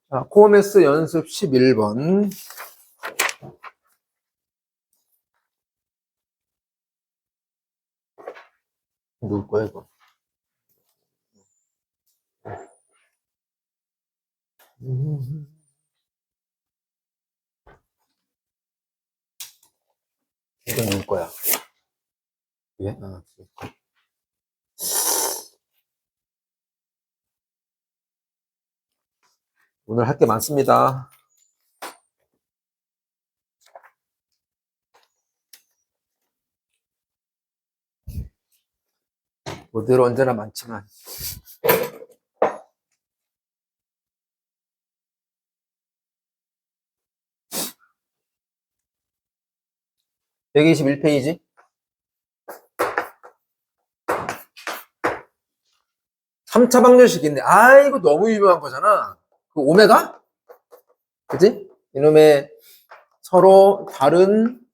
자, 코어매스 연습 11번. 누굴 거야, 이거? 이건 누굴 거야? 왜? 아, 오늘 할 게 많습니다. 모델 언제나 많지만. (121페이지) 3차 방정식인데, 아, 이거 너무 유명한 거잖아. 그 오메가? 그지? 이놈의 서로 다른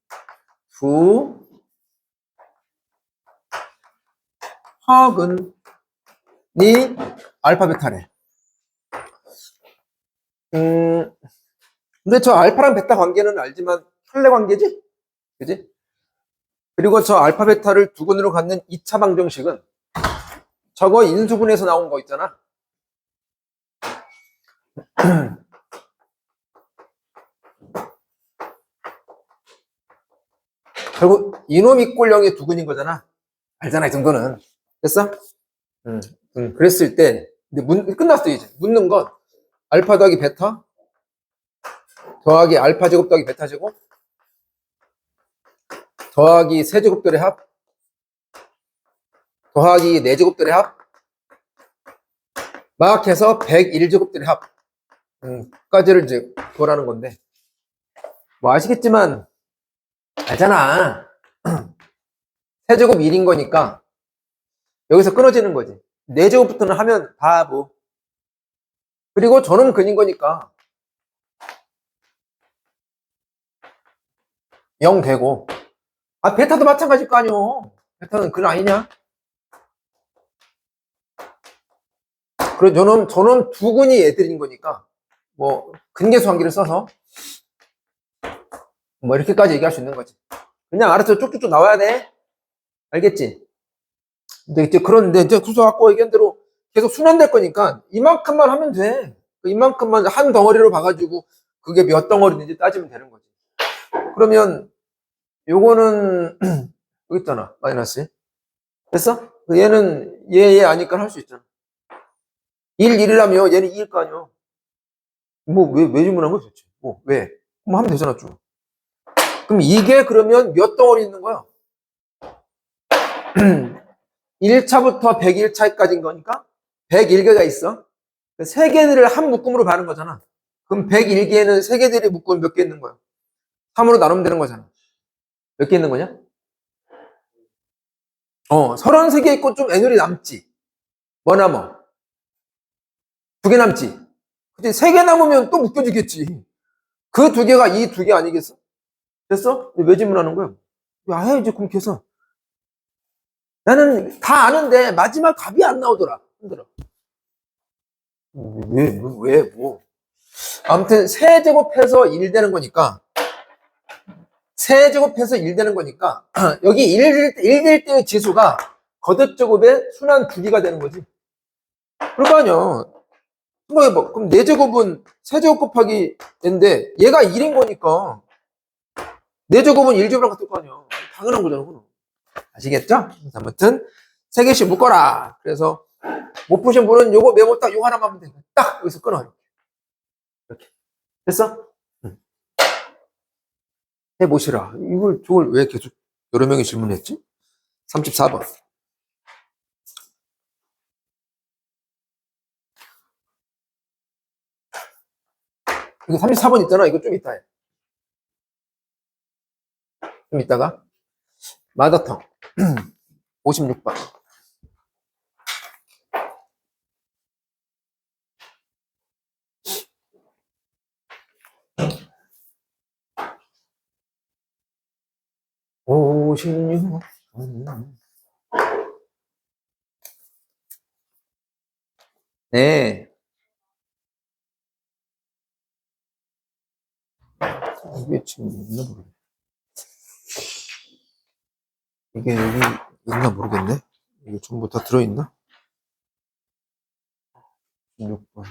두 화학은이 알파 베타래. 근데 저 알파랑 베타 관계는 알지만 혈내 관계지? 그지? 그리고 저 알파 베타를 두근으로 갖는 2차 방정식은 저거 인수분해에서 나온 거 있잖아. 결국 이놈 이꼴 0의 두근인 거잖아. 알잖아, 이 정도는. 됐어? 그랬을 때, 근데 끝났어, 이제. 묻는 건 알파 더하기 베타 더하기 알파 제곱 더하기 베타 제곱 더하기 세제곱들의 합 더하기 4제곱들의 합 막 해서 101제곱들의 합 까지를 이제 구하라는 건데, 뭐 아시겠지만 알잖아. 세제곱 1인 거니까 여기서 끊어지는 거지. 4제곱부터는 하면 바보. 그리고 저놈 근인 거니까 0 되고, 아 베타도 마찬가지일 거 아니오. 베타는 근 아니냐? 그리고 저놈 두 근이 애들인 거니까 뭐 근계수 관계를 써서 뭐 이렇게까지 얘기할 수 있는 거지. 그냥 알아서 쭉쭉쭉 나와야 돼. 알겠지? 근데 이제 그런데 이제 구조 갖고 얘기한 대로 계속 순환될 거니까 이만큼만 하면 돼. 이만큼만 한 덩어리로 봐가지고 그게 몇 덩어리인지 따지면 되는 거지. 그러면 요거는 여기 있잖아, 마이너스. 됐어? 얘는 얘 아니까 할 수 있잖아. 1, 1이라며 얘는 2일 거 아니야. 뭐 왜 질문한 거야 도대체? 뭐 왜? 그럼 하면 되잖아 쭉. 그럼 이게 그러면 몇 덩어리 있는 거야? 1차부터 101차까지인 거니까 101개가 있어. 3개를 한 묶음으로 바른 거잖아. 그럼 101개는 3개들이 묶으면 몇 개 있는 거야? 3으로 나누면 되는 거잖아. 몇 개 있는 거냐? 33개 있고 좀 애누리 남지. 뭐 남어? 2개 남지. 그치? 3개 남으면 또 묶여지겠지. 그 2개가 이 2개 아니겠어? 됐어? 왜 질문하는 거야? 야, 해야지, 그럼 계산. 나는 다 아는데 마지막 값이 안 나오더라. 힘들어. 왜, 뭐. 아무튼 세제곱해서 1 되는 거니까, 세제곱해서 1 되는 거니까 여기 1 될 때의 지수가 거듭제곱의 순환 2개가 되는 거지. 그럴 거 아니야. 생각해봐. 그럼 4제곱은 세제곱 곱하기 인데 얘가 1인 거니까 4제곱은 1제곱이랑 같을 거 아니야. 당연한 거잖아. 그럼. 아시겠죠? 아무튼 3개씩 묶어라. 그래서 못 푸신 분은 요거 메모 딱 요거 하나만 하면 돼. 딱 여기서 끊어. 이렇게. 됐어? 해보시라. 저걸 왜 계속 여러 명이 질문했지? 34번. 이거 34번 있잖아. 이거 좀 이따 해. 좀 이따가. 마더텅. 56번. (56번) 네. 이게 지금 있나 모르겠네. 이게 여기 있나 모르겠네. 이게 전부 다 들어있나? 6번.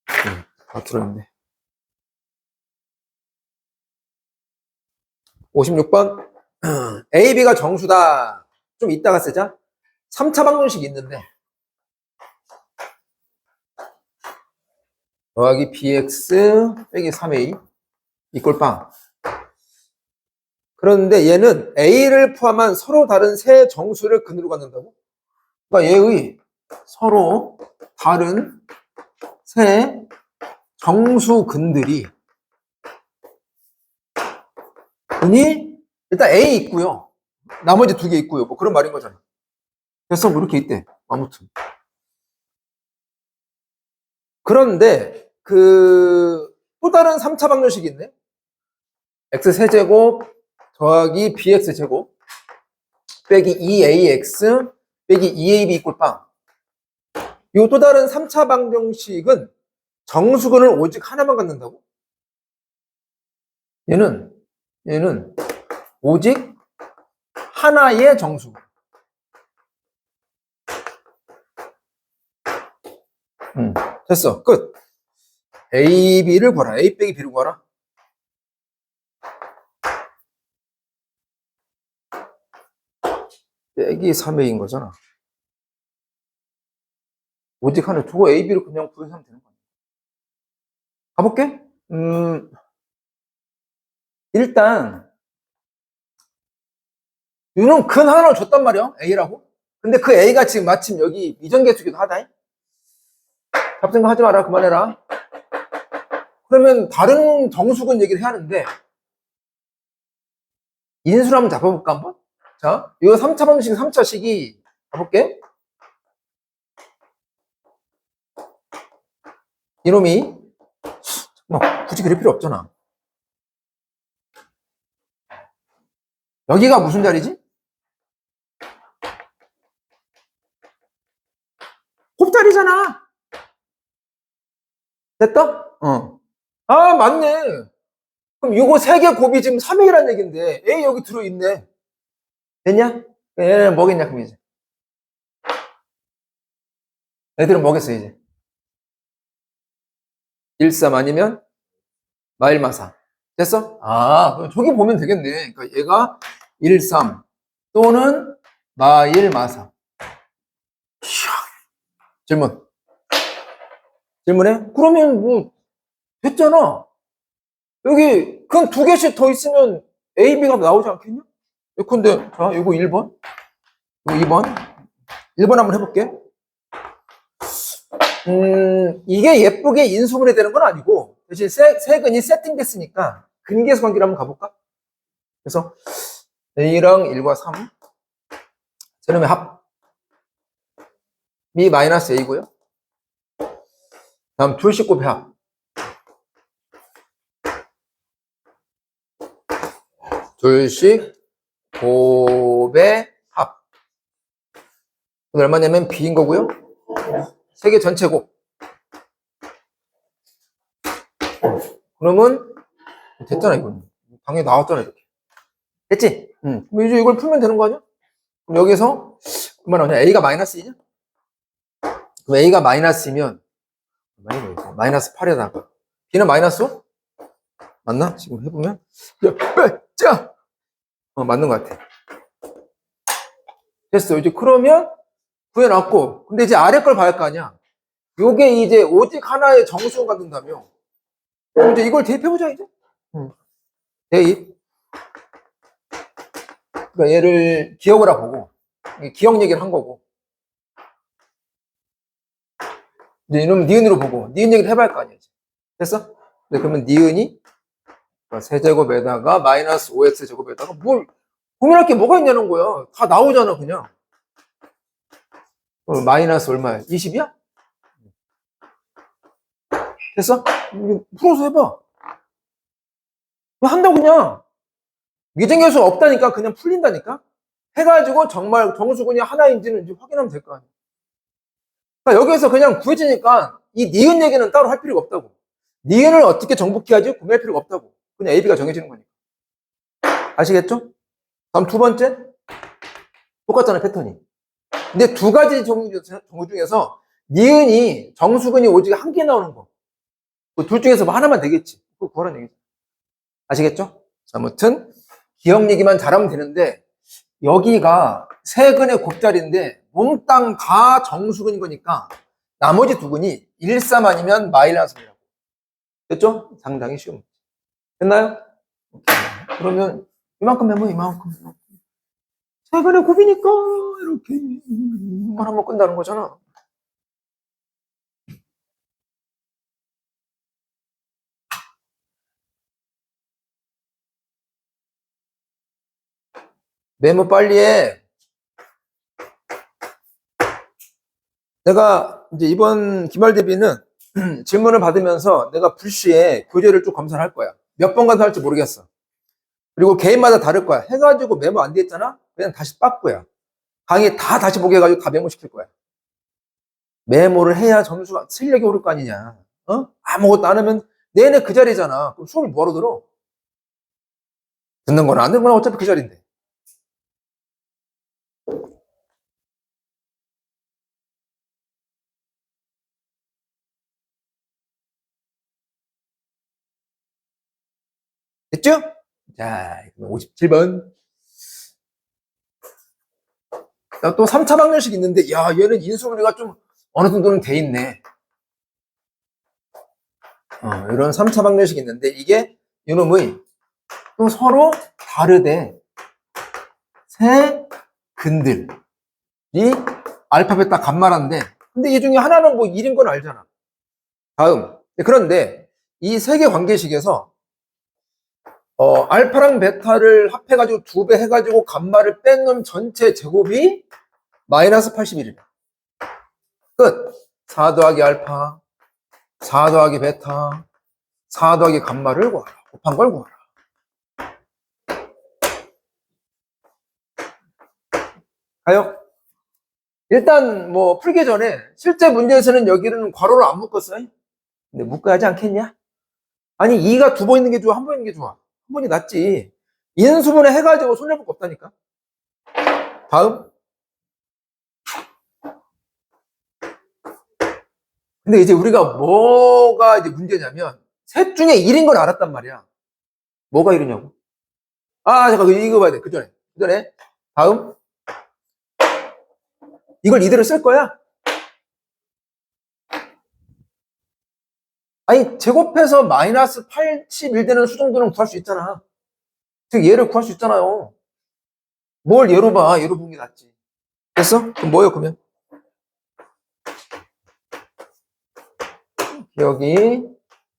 네, 다 들어있네. 56번. A, B가 정수다. 좀 이따가 쓰자. 3차 방정식이 있는데 더하기 bx 빼기 3a 이꼴 빵. 그런데 얘는 a를 포함한 서로 다른 세 정수를 근으로 갖는다고? 그러니까 얘의 서로 다른 세 정수 근들이 근이 일단 A 있고요. 나머지 두 개 있고요. 뭐 그런 말인 거잖아. 그래서 뭐 이렇게 있대. 아무튼. 그런데 또 다른 3차 방정식이 있네. x 세제곱 더하기 bx 제곱 빼기 2ax 빼기 2ab 이꼴 빵. 이 또 다른 3차 방정식은 정수근을 오직 하나만 갖는다고? 얘는 오직 하나의 정수. 됐어. 끝. A, B를 구하라. A 빼기 B를 구하라. 빼기 3A인 거잖아. 오직 하나. 저거 A, B를 그냥 구해서 하면 되는 거야. 가볼게. 일단 이는 근 하나를 줬단 말이야. A라고. 근데 그 A가 지금 마침 여기 미정계수기도 하다. 잡생각 하지 마라. 그만해라. 그러면 다른 정수근 얘기를 해야 하는데 인수를 한번 잡아볼까 한번? 자, 이거 3차 방식 3차식이 가볼게. 이놈이 뭐 굳이 그럴 필요 없잖아. 여기가 무슨 자리지? 곱자리잖아. 됐다? 어. 아, 맞네. 그럼 요거 세 개 곱이 지금 3A란 얘기인데 A 여기 들어있네. 됐냐? 얘는 뭐겠냐 그럼 이제. 애들은 뭐겠어 이제. 1, 3 아니면 마일마사. 됐어? 아, 저기 보면 되겠네. 그러니까 얘가 1, 3 또는 마일마사. 질문. 질문해? 그러면 뭐 됐잖아. 여기 근 두 개씩 더 있으면 A, B가 나오지 않겠냐? 근데 자, 이거 1번, 이거 2번. 1번 한번 해볼게. 이게 예쁘게 인수분해 되는 건 아니고 대신 세 근이 세팅됐으니까 근계수 관계를 한번 가볼까? 그래서 A랑 1과 3 저놈의 합 B 마이너스 A고요. 다음 둘씩 곱의 합 둘씩 곱의 합 이건 얼마냐면 B인 거고요. 세 개 전체 곱 그러면 됐잖아 이건 당연히 나왔잖아 이렇게 됐지? 그럼 이제 이걸 풀면 되는 거 아니야? 그럼 여기서 얼마 나오냐? A가 마이너스 2냐? 그럼 A가 마이너스이면 마이너스 8에다가 B는 마이너스 5? 맞나? 지금 해보면 자 맞는 것 같아. 됐어. 이제 그러면 구해놨고 근데 이제 아래 걸 봐야 할 거 아니야. 요게 이제 오직 하나의 정수가 갖는다며 그럼 이제 이걸 대입해보자 이제. 대입 그러니까 얘를 기억을 하고 기억 얘기를 한 거고 이제 이놈 니은으로 보고 니은 얘기를 해봐야 할 거 아니야 이제. 됐어? 네, 그러면 니은이 세제곱에다가 마이너스 5x 제곱에다가 뭘 고민할 게 뭐가 있냐는 거야. 다 나오잖아 그냥. 마이너스 얼마야? 20이야? 됐어? 풀어서 해봐. 한다고 그냥. 미정계수 없다니까 그냥 풀린다니까. 해가지고 정말 정수근이 하나인지는 이제 확인하면 될 거 아니야. 그러니까 여기에서 그냥 구해지니까 이 니은 얘기는 따로 할 필요가 없다고. 니은을 어떻게 정복해야지 구매할 필요가 없다고. 그냥 A, B가 정해지는 거니까. 아시겠죠? 다음 두 번째. 똑같잖아요, 패턴이. 근데 두 가지 정우 중에서 니은이 정수근이 오직 한 개 나오는 거. 그둘 중에서 뭐 하나만 되겠지. 그거 구하라는 얘기죠. 아시겠죠? 아무튼 기억 얘기만 잘하면 되는데 여기가 세 근의 곱자리인데 몽땅 다 정수근인 거니까 나머지 두 근이 1, 3 아니면 마이너스 1이라고. 됐죠? 상당히 쉬운. 됐나요? 오케이. 그러면 이만큼 메모 이만큼. 세 근의 곱이니까 이렇게 이만 하면 끝나는 거잖아. 메모 빨리 해. 내가 이제 이번 기말 대비는 질문을 받으면서 내가 불시에 교재를 쭉 검사를 할 거야. 몇 번 가서 할지 모르겠어. 그리고 개인마다 다를 거야. 해가지고 메모 안 돼 있잖아? 그냥 다시 빠꾸야. 강의 다 다시 보게 해가지고 다 메모시킬 거야. 메모를 해야 점수가 실력이 오를 거 아니냐. 어? 아무것도 안 하면 내내 그 자리잖아. 그럼 수업을 뭐하러 들어? 듣는 거나 안 듣는 거나 어차피 그 자리인데. 됐죠? 자, 57번. 또 3차 방정식 있는데, 야, 얘는 인수분해가 좀 어느 정도는 돼 있네. 이런 3차 방정식이 있는데, 이게 이놈의 또 서로 다르대. 세 근들이 알파, 베타, 감마란데, 근데 이 중에 하나는 뭐 1인 건 알잖아. 다음. 그런데 이 세 개 관계식에서 알파랑 베타를 합해가지고 2배 해가지고 감마를 뺀 전체 제곱이 마이너스 81이래. 끝. 4 더하기 알파, 4 더하기 베타, 4 더하기 감마를 구하라. 곱한 걸 구하라. 가요? 일단 뭐 풀기 전에 실제 문제에서는 여기는 괄호를 안 묶었어요. 근데 묶어야 하지 않겠냐? 아니 2가 2번 있는 게 좋아? 한 번 있는 게 좋아? 한 번이 낫지. 인수분해 해가지고 손해볼 거 없다니까. 다음. 근데 이제 우리가 뭐가 이제 문제냐면 셋 중에 1인 걸 알았단 말이야. 뭐가 1이냐고? 잠깐 이거 봐야 돼. 그 전에 다음. 이걸 이대로 쓸 거야? 아니 제곱해서 마이너스 81 되는 수정도는 구할 수 있잖아. 즉 얘를 구할 수 있잖아요. 뭘 얘로 봐. 얘로 보는 게 낫지. 됐어? 그럼 뭐예요 그러면? 여기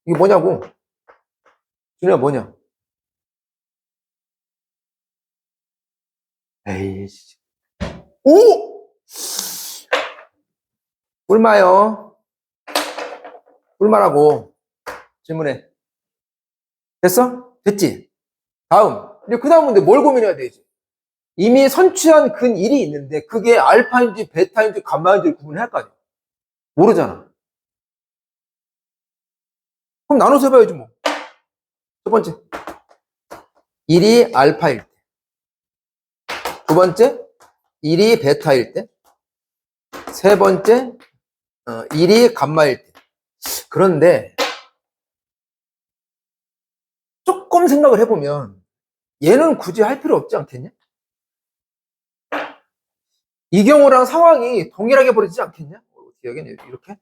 이게 뭐냐고? 준이야 뭐냐? 에이씨. 오! 꿀마요. 꿀마라고 질문해. 됐어? 됐지? 다음. 이제 그 다음은 근데 뭘 고민해야 되지? 이미 선취한 근 1이 있는데 그게 알파인지 베타인지 감마인지 구분해야 할 거 아니야. 모르잖아. 그럼 나눠서 해봐야지 뭐. 첫 번째. 1이 알파일 때. 두 번째. 1이 베타일 때. 세 번째. 1이 감마일 때. 그런데 조금 생각을 해보면 얘는 굳이 할 필요 없지 않겠냐? 이 경우랑 상황이 동일하게 벌어지지 않겠냐? 여기는 이렇게?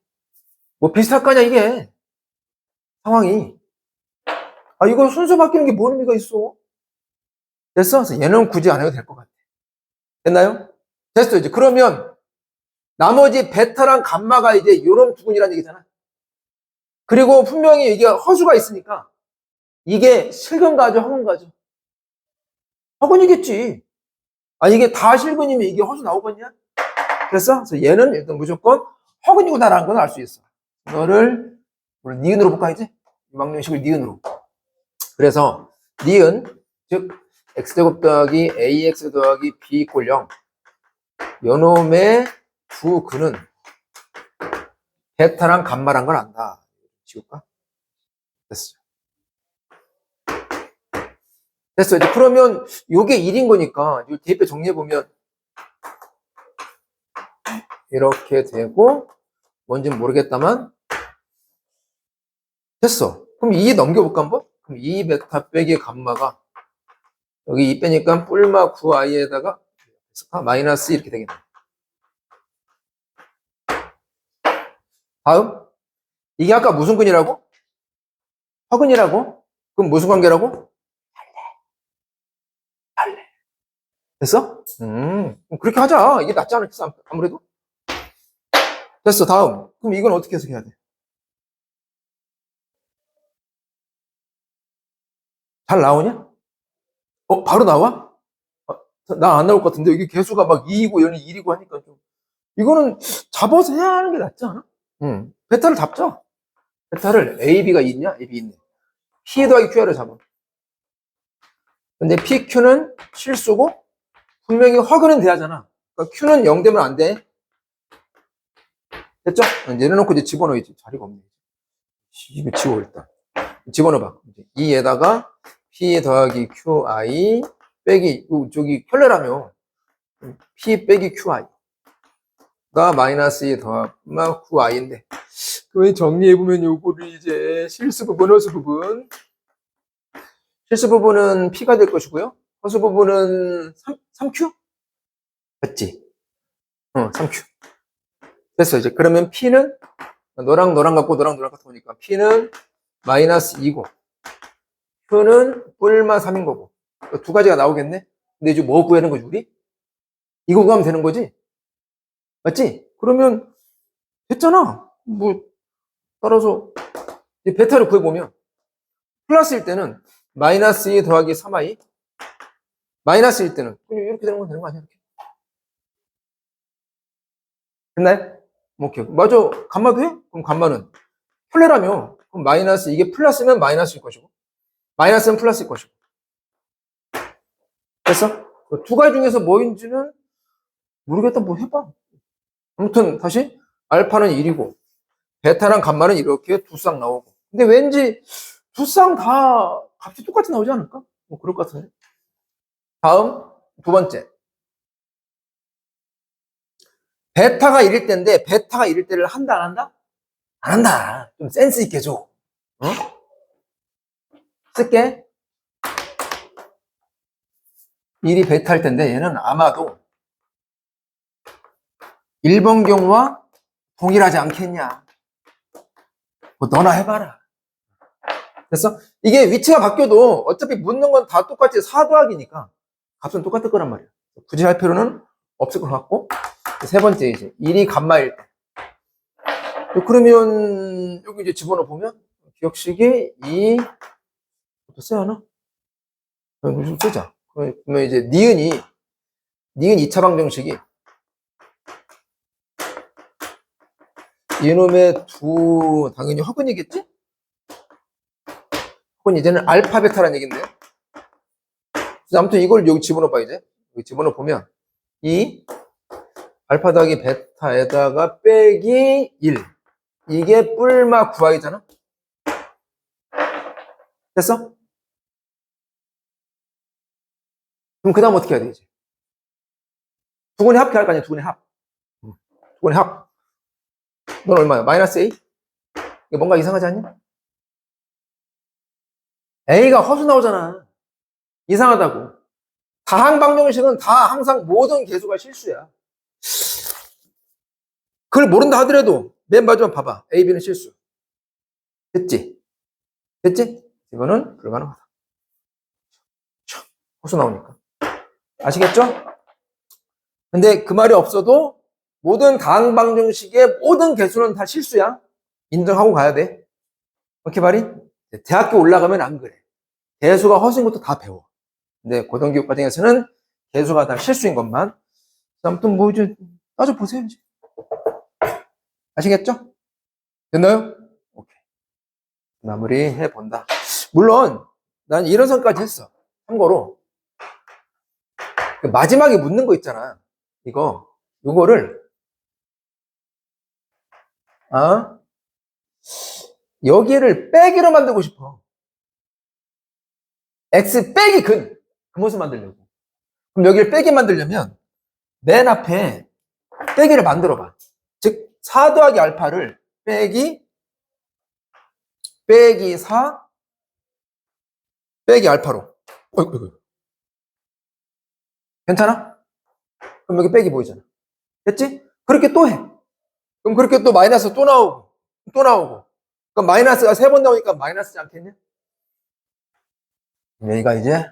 뭐 비슷할 거 아니야 이게 상황이. 이거 순서 바뀌는 게 뭔 의미가 있어? 됐어? 그래서 얘는 굳이 안 해도 될 것 같아. 됐나요? 됐어. 이제 그러면 나머지 베타랑 감마가 이제 이런 부분이란 얘기잖아. 그리고 분명히 이게 허수가 있으니까 이게 실근가죠, 허근가죠? 허근이겠지. 이게 다 실근이면 이게 허수 나오겠냐? 됐어? 그래서 얘는 일단 무조건 허근이구나라는 건 알 수 있어. 이거를 우리 니은으로 볼까 이제? 유망용식을 니은으로. 그래서 니은 즉 x제곱 더하기 ax 더하기 b = 0 요놈의 두 근은 베타랑 감마란 걸 안다. 지울까? 됐어. 됐어. 이제 그러면 요게 1인 거니까 이 대입에 정리해 보면 이렇게 되고 뭔지는 모르겠다만 됐어. 그럼 2 넘겨볼까 한번? 그럼 2 베타 빼기 감마가 여기 2 빼니까 뿔마 9i에다가 마이너스 이렇게 되겠네. 다음 이게 아까 무슨 근이라고? 허근이라고? 그럼 무슨 관계라고? 됐어? 그렇게 하자. 이게 낫지 않겠어? 아무래도? 됐어. 다음. 그럼 이건 어떻게 해석해야 돼? 잘 나오냐? 바로 나와? 나 안 나올 것 같은데 여기 개수가 막 2이고 얘는 1이고 하니까 좀 이거는 잡아서 해야 하는 게 낫지 않아? 베타를 잡자. 베타를 AB가 있냐? AB 있네. P 더하기 QR을 잡아. 근데 PQ는 실수고 분명히 허근은 돼야잖아. 그러니까 Q는 0 되면 안 돼. 됐죠? 내려놓고 이제 집어넣어야지. 자리가 없네. 이거 지워 일단. 집어넣어봐. 2에다가 P 더하기 QI 빼기 저기 혈례라며 P 빼기 QI가 마이너스 2 더하기 9i인데 왜 정리해보면 요거를 이제 실수 부분, 허수 부분 실수 부분은 P가 될 것이고요. 허수 부분은 3Q? 맞지? 3Q. 됐어. 이제 그러면 P는 너랑 갖고 너랑 갖고 오니까 P는 마이너스 2고 Q는 뿔마 3인 거고 두 가지가 나오겠네. 근데 이제 뭐 구하는 거지 우리? 이거 구하면 되는 거지? 맞지? 그러면 됐잖아. 뭐 따라서 이 베타를 구해보면 플러스일 때는 마이너스 2 더하기 3i 마이너스일 때는 이렇게 되는 건 되는 거 아니야? 이렇게. 됐나요? 오케이. 맞아. 감마도 해? 그럼 감마는 플레라며. 그럼 마이너스 이게 플러스면 마이너스일 것이고 마이너스는 플러스일 것이고 됐어? 두 가지 중에서 뭐인지는 모르겠다. 뭐 해봐. 아무튼 다시 알파는 1이고 베타랑 감마는 이렇게 두 쌍 나오고 근데 왠지 두 쌍 다 값이 똑같이 나오지 않을까? 뭐 그럴 것 같은데. 다음 두 번째 베타가 1일 때인데 베타가 1일 때를 한다 안 한다? 안 한다. 좀 센스 있게 줘. 쓸게. 1이 베타일 텐데 얘는 아마도 1번 경우와 동일하지 않겠냐. 뭐 너나 해봐라. 됐어? 이게 위치가 바뀌어도 어차피 묻는 건 다 똑같이 4 더하기니까 값은 똑같을 거란 말이야. 굳이 할 필요는 없을 것 같고 세 번째 이제 1이 감마일 때 그러면 여기 이제 집어넣어 보면 기억식이 2 써야 하나? 좀 쓰자. 그러면 이제 니은 2차 방정식이 이놈의 두 당연히 허근이겠지? 허근 이제는 알파 베타라는 얘긴데요. 아무튼 이걸 여기 집어넣어봐 이제 여기 집어넣어 보면 이 알파 더하기 베타에다가 빼기 1 이게 뿔마 9i잖아. 됐어? 그럼 그 다음 어떻게 해야 되지? 두근의 합 할거 아니야. 두근의 합. 두근의 합. 넌 얼마야? 마이너스 A? 이게 뭔가 이상하지 않니? A가 허수 나오잖아. 이상하다고. 다항 방정식은 다 항상 모든 개수가 실수야. 그걸 모른다 하더라도 맨 마지막 봐봐. A, B는 실수. 됐지? 됐지? 이거는 불가능하다. 허수 나오니까. 아시겠죠? 근데 그 말이 없어도 모든 다항 방정식의 모든 개수는 다 실수야. 인정하고 가야 돼. 오케이, 말이? 대학교 올라가면 안 그래. 개수가 허수인 것도 다 배워. 근데 고등교육 과정에서는 개수가 다 실수인 것만. 아무튼 뭐 이제 따져보세요. 이제. 아시겠죠? 됐나요? 오케이. 마무리 해본다. 물론 난 이런 선까지 했어. 참고로 마지막에 묻는 거 있잖아. 이거를 어? 여기를 빼기로 만들고 싶어. x 빼기 근. 그 모습 만들려고. 그럼 여기를 빼기 만들려면 맨 앞에 빼기를 만들어봐. 즉, 4 더하기 알파를 빼기 4 빼기 알파로. 어이구. 괜찮아? 그럼 여기 빼기 보이잖아. 됐지? 그렇게 또 해. 그럼 그렇게 또 마이너스 또 나오고, 또 나오고. 그럼 마이너스가 3번 나오니까 마이너스지 않겠냐? 여기가 이제,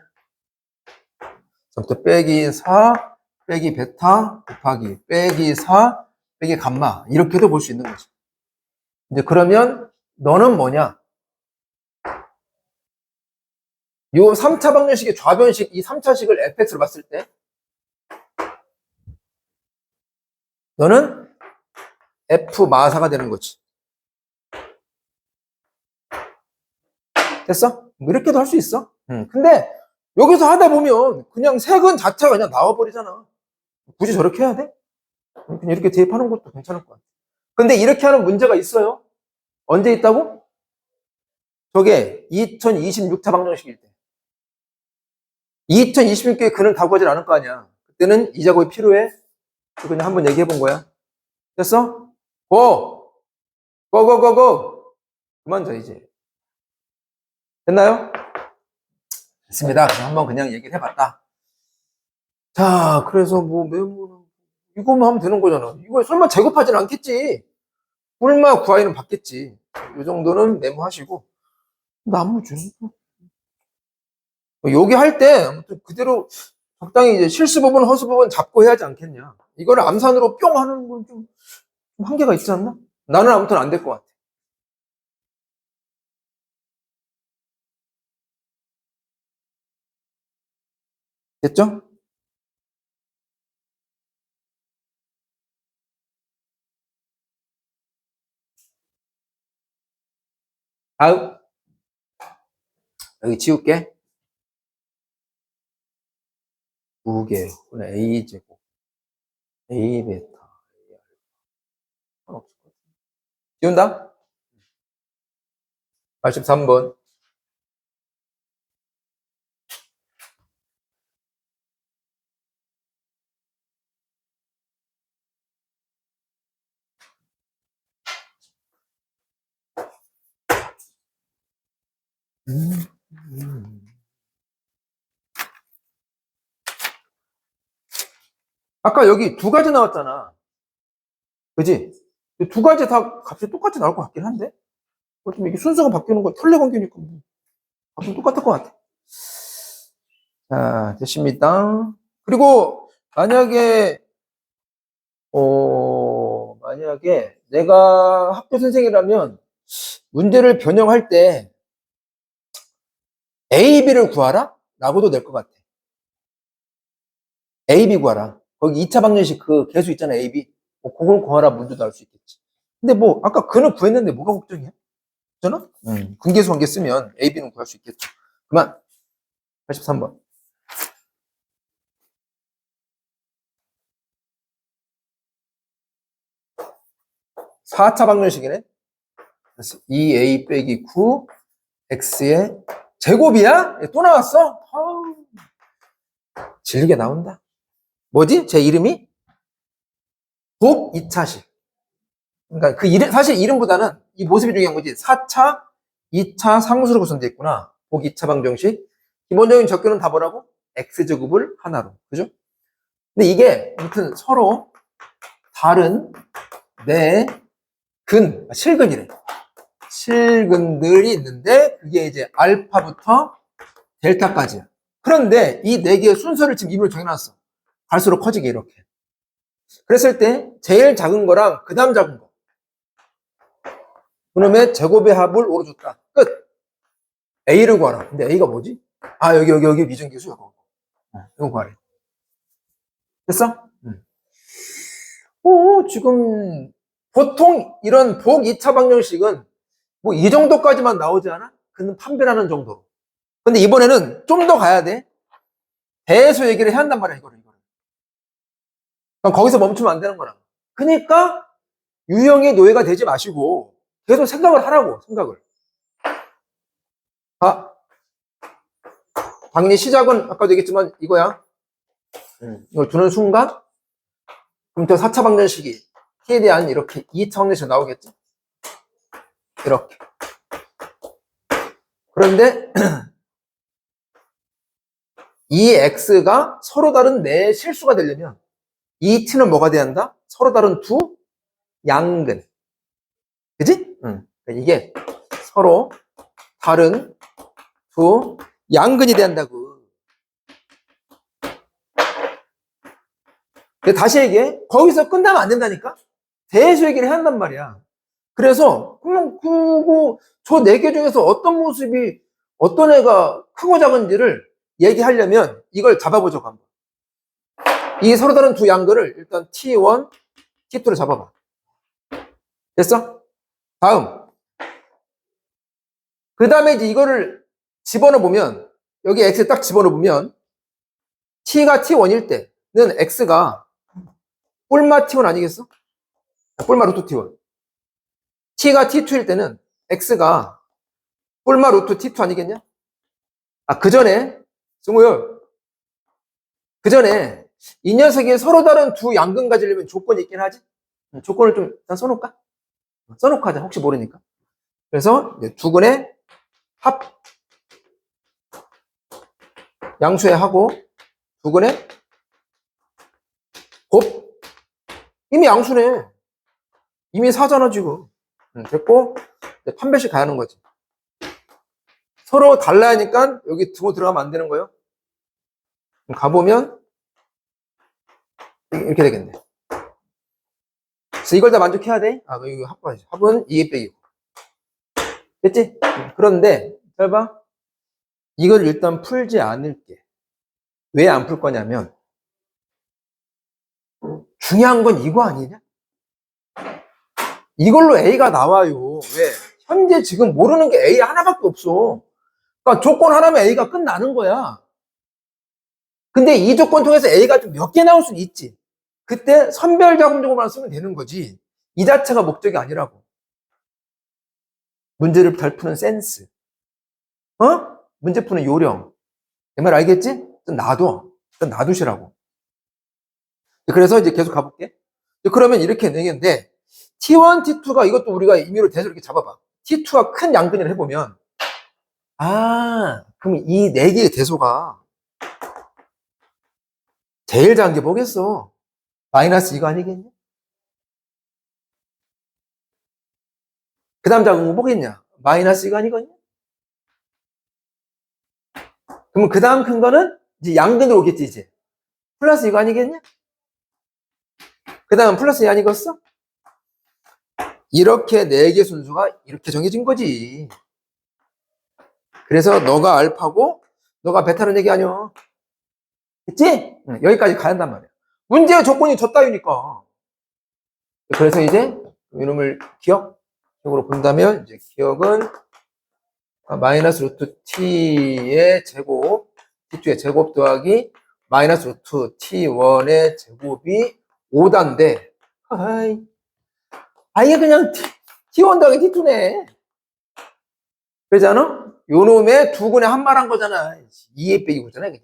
부터 빼기 4, 빼기 베타, 곱하기 빼기 4, 빼기 감마. 이렇게도 볼 수 있는 거지. 이제 그러면 너는 뭐냐? 요 3차 방정식의 좌변식, 이 3차식을 fx로 봤을 때, 너는 f 마사가 되는 거지. 됐어? 뭐 이렇게도 할 수 있어. 근데 여기서 하다 보면 그냥 색은 자체가 그냥 나와버리잖아. 굳이 저렇게 해야 돼? 그냥 이렇게 대입하는 것도 괜찮을 것 같아. 근데 이렇게 하는 문제가 있어요. 언제 있다고? 저게 2026차 방정식일 때. 2026에 그는 다 구하지 않을 거 아니야. 그때는 이 작업이 필요해. 그냥 한번 얘기해 본 거야. 됐어? 고! 고고고고! 그만 져 이제. 됐나요? 됐습니다. 그냥 한번 그냥 얘기를 해봤다. 자, 그래서 뭐 메모는 이거만 하면 되는 거잖아. 이거 설마 제곱하진 않겠지. 뿔마 구하이는 받겠지. 이 정도는 메모하시고 나머지는 여기 할 때 아무튼 그대로 적당히 이제 실수 부분, 허수 부분 잡고 해야지 않겠냐. 이거를 암산으로 뿅 하는 건 좀 한계가 있지 않나? 나는 아무튼 안 될 것 같아. 됐죠? 다음 여기 지울게. 2개 a제곱 a 베타 지운다? 83번. 아까 여기 두 가지 나왔잖아. 그지? 두 가지 다 값이 똑같이 나올 것 같긴 한데? 좀 이게 순서가 바뀌는 거, 털레 관계니까 뭐, 값은 똑같을 것 같아. 자, 됐습니다. 그리고 만약에, 만약에 내가 학교 선생이라면 문제를 변형할 때 A, B를 구하라? 라고도 될 것 같아. A, B 구하라. 거기 2차 방정식 그 개수 있잖아, A, B. 뭐 그걸 구하라 문제도 할 수 있겠지. 근데 뭐, 아까 그는 구했는데 뭐가 걱정이야? 그잖아? 근계수 관계 쓰면 A, B는 구할 수 있겠죠. 그만. 83번. 4차 방정식이네. 2A 빼기 9 X의 제곱이야? 또 나왔어? 아우, 질리게 나온다. 뭐지? 제 이름이? 복 2차식. 그러니까 그 이름, 사실 이름보다는 이 모습이 중요한 거지. 4차, 2차 상수로 구성되어 있구나. 복 2차 방정식. 기본적인 적교는 다 뭐라고? X제곱을 하나로. 그죠? 근데 이게 아무튼 서로 다른 네 실근이래. 실근들이 있는데 그게 이제 알파부터 델타까지야. 그런데 이 네 개의 순서를 지금 입으로 정해놨어. 갈수록 커지게 이렇게. 그랬을 때 제일 작은 거랑 그 다음 작은 거. 그놈의 제곱의 합을 5로 줬다. 끝. A를 구하라. 근데 A가 뭐지? 아, 여기 미정계수 이거. 이거 구하래. 됐어? 지금 보통 이런 복 2차 방정식은 뭐 이 정도까지만 나오지 않아? 그는 판별하는 정도로. 근데 이번에는 좀 더 가야 돼. 대수 얘기를 해야 한단 말이야, 이거를. 그럼 거기서 멈추면 안 되는 거라. 그러니까 유형의 노예가 되지 마시고 계속 생각을 하라고, 생각을. 아, 당연히 시작은 아까도 얘기했지만 이거야. 이걸 두는 순간 그럼 4차 방정식이 t에 대한 이렇게 2차 방정식이 나오겠지? 이렇게. 그런데 이 x가 서로 다른 네 실수가 되려면 이 t는 뭐가 돼야 한다? 서로 다른 두 양근. 그지? 이게 서로 다른 두 양근이 돼야 한다고. 근데 다시 얘기해. 거기서 끝나면 안 된다니까? 대수 얘기를 해야 한단 말이야. 그래서, 그럼, 저 네 개 중에서 어떤 모습이, 어떤 애가 크고 작은지를 얘기하려면 이걸 잡아보자고 한번. 이 서로 다른 두 양근을 일단 T1, T2로 잡아봐. 됐어? 다음. 그 다음에 이제 이거를 집어넣어 보면, 여기 X에 딱 집어넣어 보면, T가 T1일 때는 X가 뿔마 T1 아니겠어? 뿔마 루트 T1. T가 T2일 때는 X가 뿔마 루트 T2 아니겠냐? 아, 그 전에, 승우요. 그 전에 이 녀석이 서로 다른 두 양근 가지려면 조건이 있긴 하지? 조건을 좀 일단 써놓을까? 써놓고 하자. 혹시 모르니까. 그래서 두 근의 합, 양수에 하고, 두 근의 곱. 이미 양수네. 이미 사잖아, 지금. 됐고, 판별식 가야 하는 거지. 서로 달라야 하니까 여기 두고 들어가면 안 되는 거예요. 가보면 이렇게 되겠네. 그래서 이걸 다 만족해야 돼. 아, 이거 합은 2에 빼기. 됐지? 그런데 잘 봐. 이걸 일단 풀지 않을게. 왜 안 풀 거냐면 중요한 건 이거 아니냐? 이걸로 A가 나와요. 왜? 현재 지금 모르는 게 A 하나밖에 없어. 그러니까 조건 하나면 A가 끝나는 거야. 근데 이 조건 통해서 A가 좀 몇 개 나올 수는 있지. 그때 선별자금적으로만 쓰면 되는 거지. 이 자체가 목적이 아니라고. 문제를 잘 푸는 센스. 어? 문제 푸는 요령. 내 말 알겠지? 일단 놔둬. 일단 놔두시라고. 그래서 이제 계속 가볼게. 그러면 이렇게 되겠는데, T1, T2가 이것도 우리가 임의로 대서 이렇게 잡아봐. T2가 큰 양근을 해보면, 아, 그럼 이 네 개의 대소가 제일 작은 게 뭐겠어? 마이너스 이거 아니겠냐? 그 다음 작은 거 뭐겠냐? 마이너스 이거 아니겠냐? 그러면 그 다음 큰 거는 이제 양근으로 오겠지, 이제. 플러스 이거 아니겠냐? 그 다음 플러스 이 아니겠어? 이렇게 네 개 순수가 이렇게 정해진 거지. 그래서 너가 알파고 너가 베타는 얘기 아니야. 됐지? 여기까지 가야 한단 말이야. 문제의 조건이 저 따위니까. 그래서 이제 이놈을 기억적으로 본다면 이제 기억은 마이너스 루트 t의 제곱, t2의 제곱 더하기 마이너스 루트 t1의 제곱이 5단데 이게 그냥 t1 더하기 t2네. 그러지 않아? 요놈의 두 근에 한 말 한 거잖아. 2에 빼기 9잖아.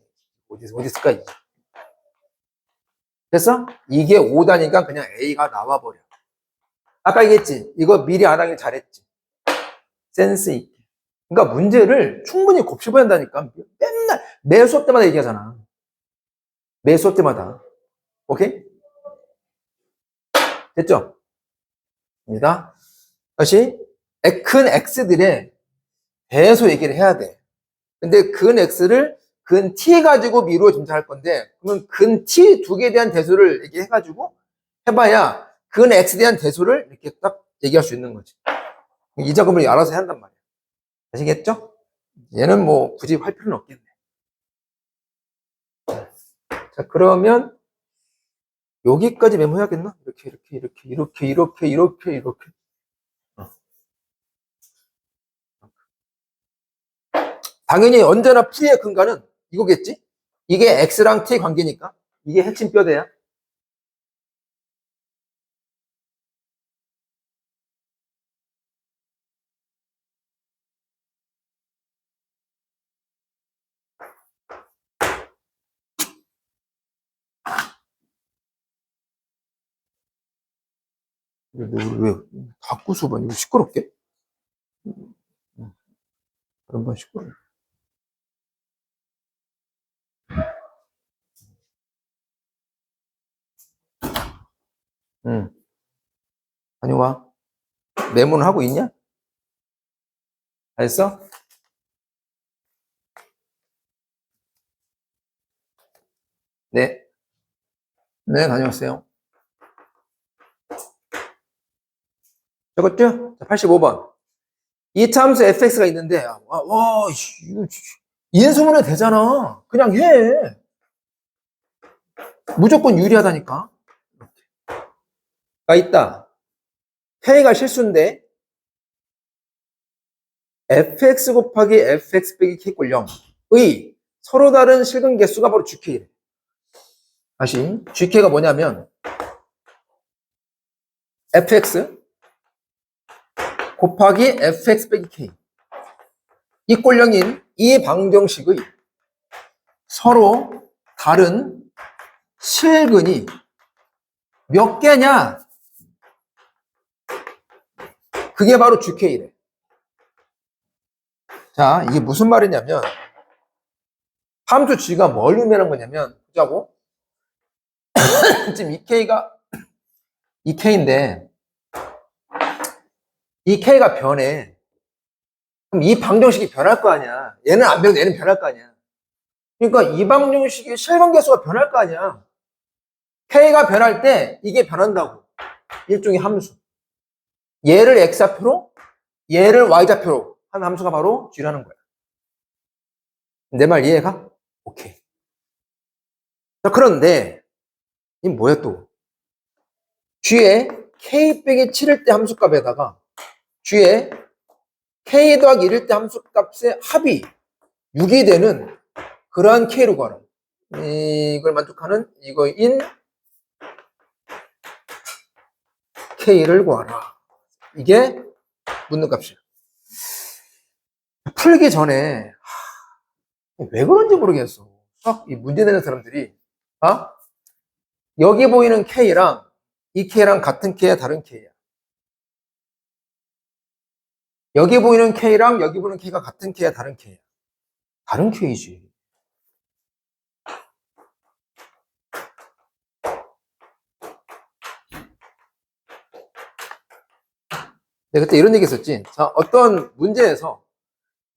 어디 있을까? 됐어? 이게 5다니까 그냥 A가 나와버려. 아까 얘기했지? 이거 미리 안 하길 잘했지. 센스 있게. 그러니까 문제를 충분히 곱씹어야 한다니까. 맨날 매 수업 때마다 얘기하잖아. 매 수업 때마다. 오케이? 됐죠? 입니다. 다시 큰 X들의 배수 얘기를 해야 돼. 근데 근 X를 근 T 가지고 미루어 점차할 건데 그러면 근 T 두 개에 대한 대수를 얘기해가지고 해봐야 근 X에 대한 대수를 이렇게 딱 얘기할 수 있는 거지. 이 작업을 알아서 해야 한단 말이야. 아시겠죠? 얘는 뭐 굳이 할 필요는 없겠네. 자, 그러면 여기까지 메모해야겠나? 이렇게. 당연히 언제나 P의 근간은 이거겠지? 이게 X랑 T의 관계니까. 이게 핵심 뼈대야. 왜 자꾸 수반 이거 시끄럽게? 그런 번 시끄러. 응. 다녀와. 메모는 하고 있냐? 다 했어? 네. 네, 다녀왔어요. 적었죠? 자, 85번. 이차 함수 fx가 있는데, 이거 인수분해 되잖아. 그냥 해. 무조건 유리하다니까. 가 있다. k가 실수인데, fx 곱하기 fx 빼기 k 꼴 0의 서로 다른 실근 개수가 바로 gk래. 다시, gk가 뭐냐면, fx 곱하기 fx 빼기 k. 이 꼴령인 이 방정식의 서로 다른 실근이 몇 개냐? 그게 바로 GK래. 자, 이게 무슨 말이냐면 함수 G가 뭘 의미하는 거냐면 보자고. 지금 이 K가 이 K인데 이 K가 변해. 그럼 이 방정식이 변할 거 아니야. 얘는 안 변해, 얘는 변할 거 아니야. 그러니까 이 방정식의 실근계수가 변할 거 아니야. K가 변할 때 이게 변한다고. 일종의 함수. 얘를 X좌표로 얘를 Y좌표로 한 함수가 바로 G라는 거야. 내 말 이해가? 오케이. 자, 그런데 이 뭐야 또? G에 K 빼기 7일 때 함수값에다가 G에 K 더하기 1일 때 함수값의 합이 6이 되는 그러한 K로 구하라. 이걸 만족하는 이거인 K를 구하라. 이게 묻는 값이야. 풀기 전에 왜 그런지 모르겠어. 이 문제 내는 사람들이 여기 보이는 K랑 이 K랑 같은 K야 다른 K야. 여기 보이는 K랑 여기 보이는 K가 같은 K야 다른 K야. 다른 K지. 내가 그때 이런 얘기 했었지. 자, 어떤 문제에서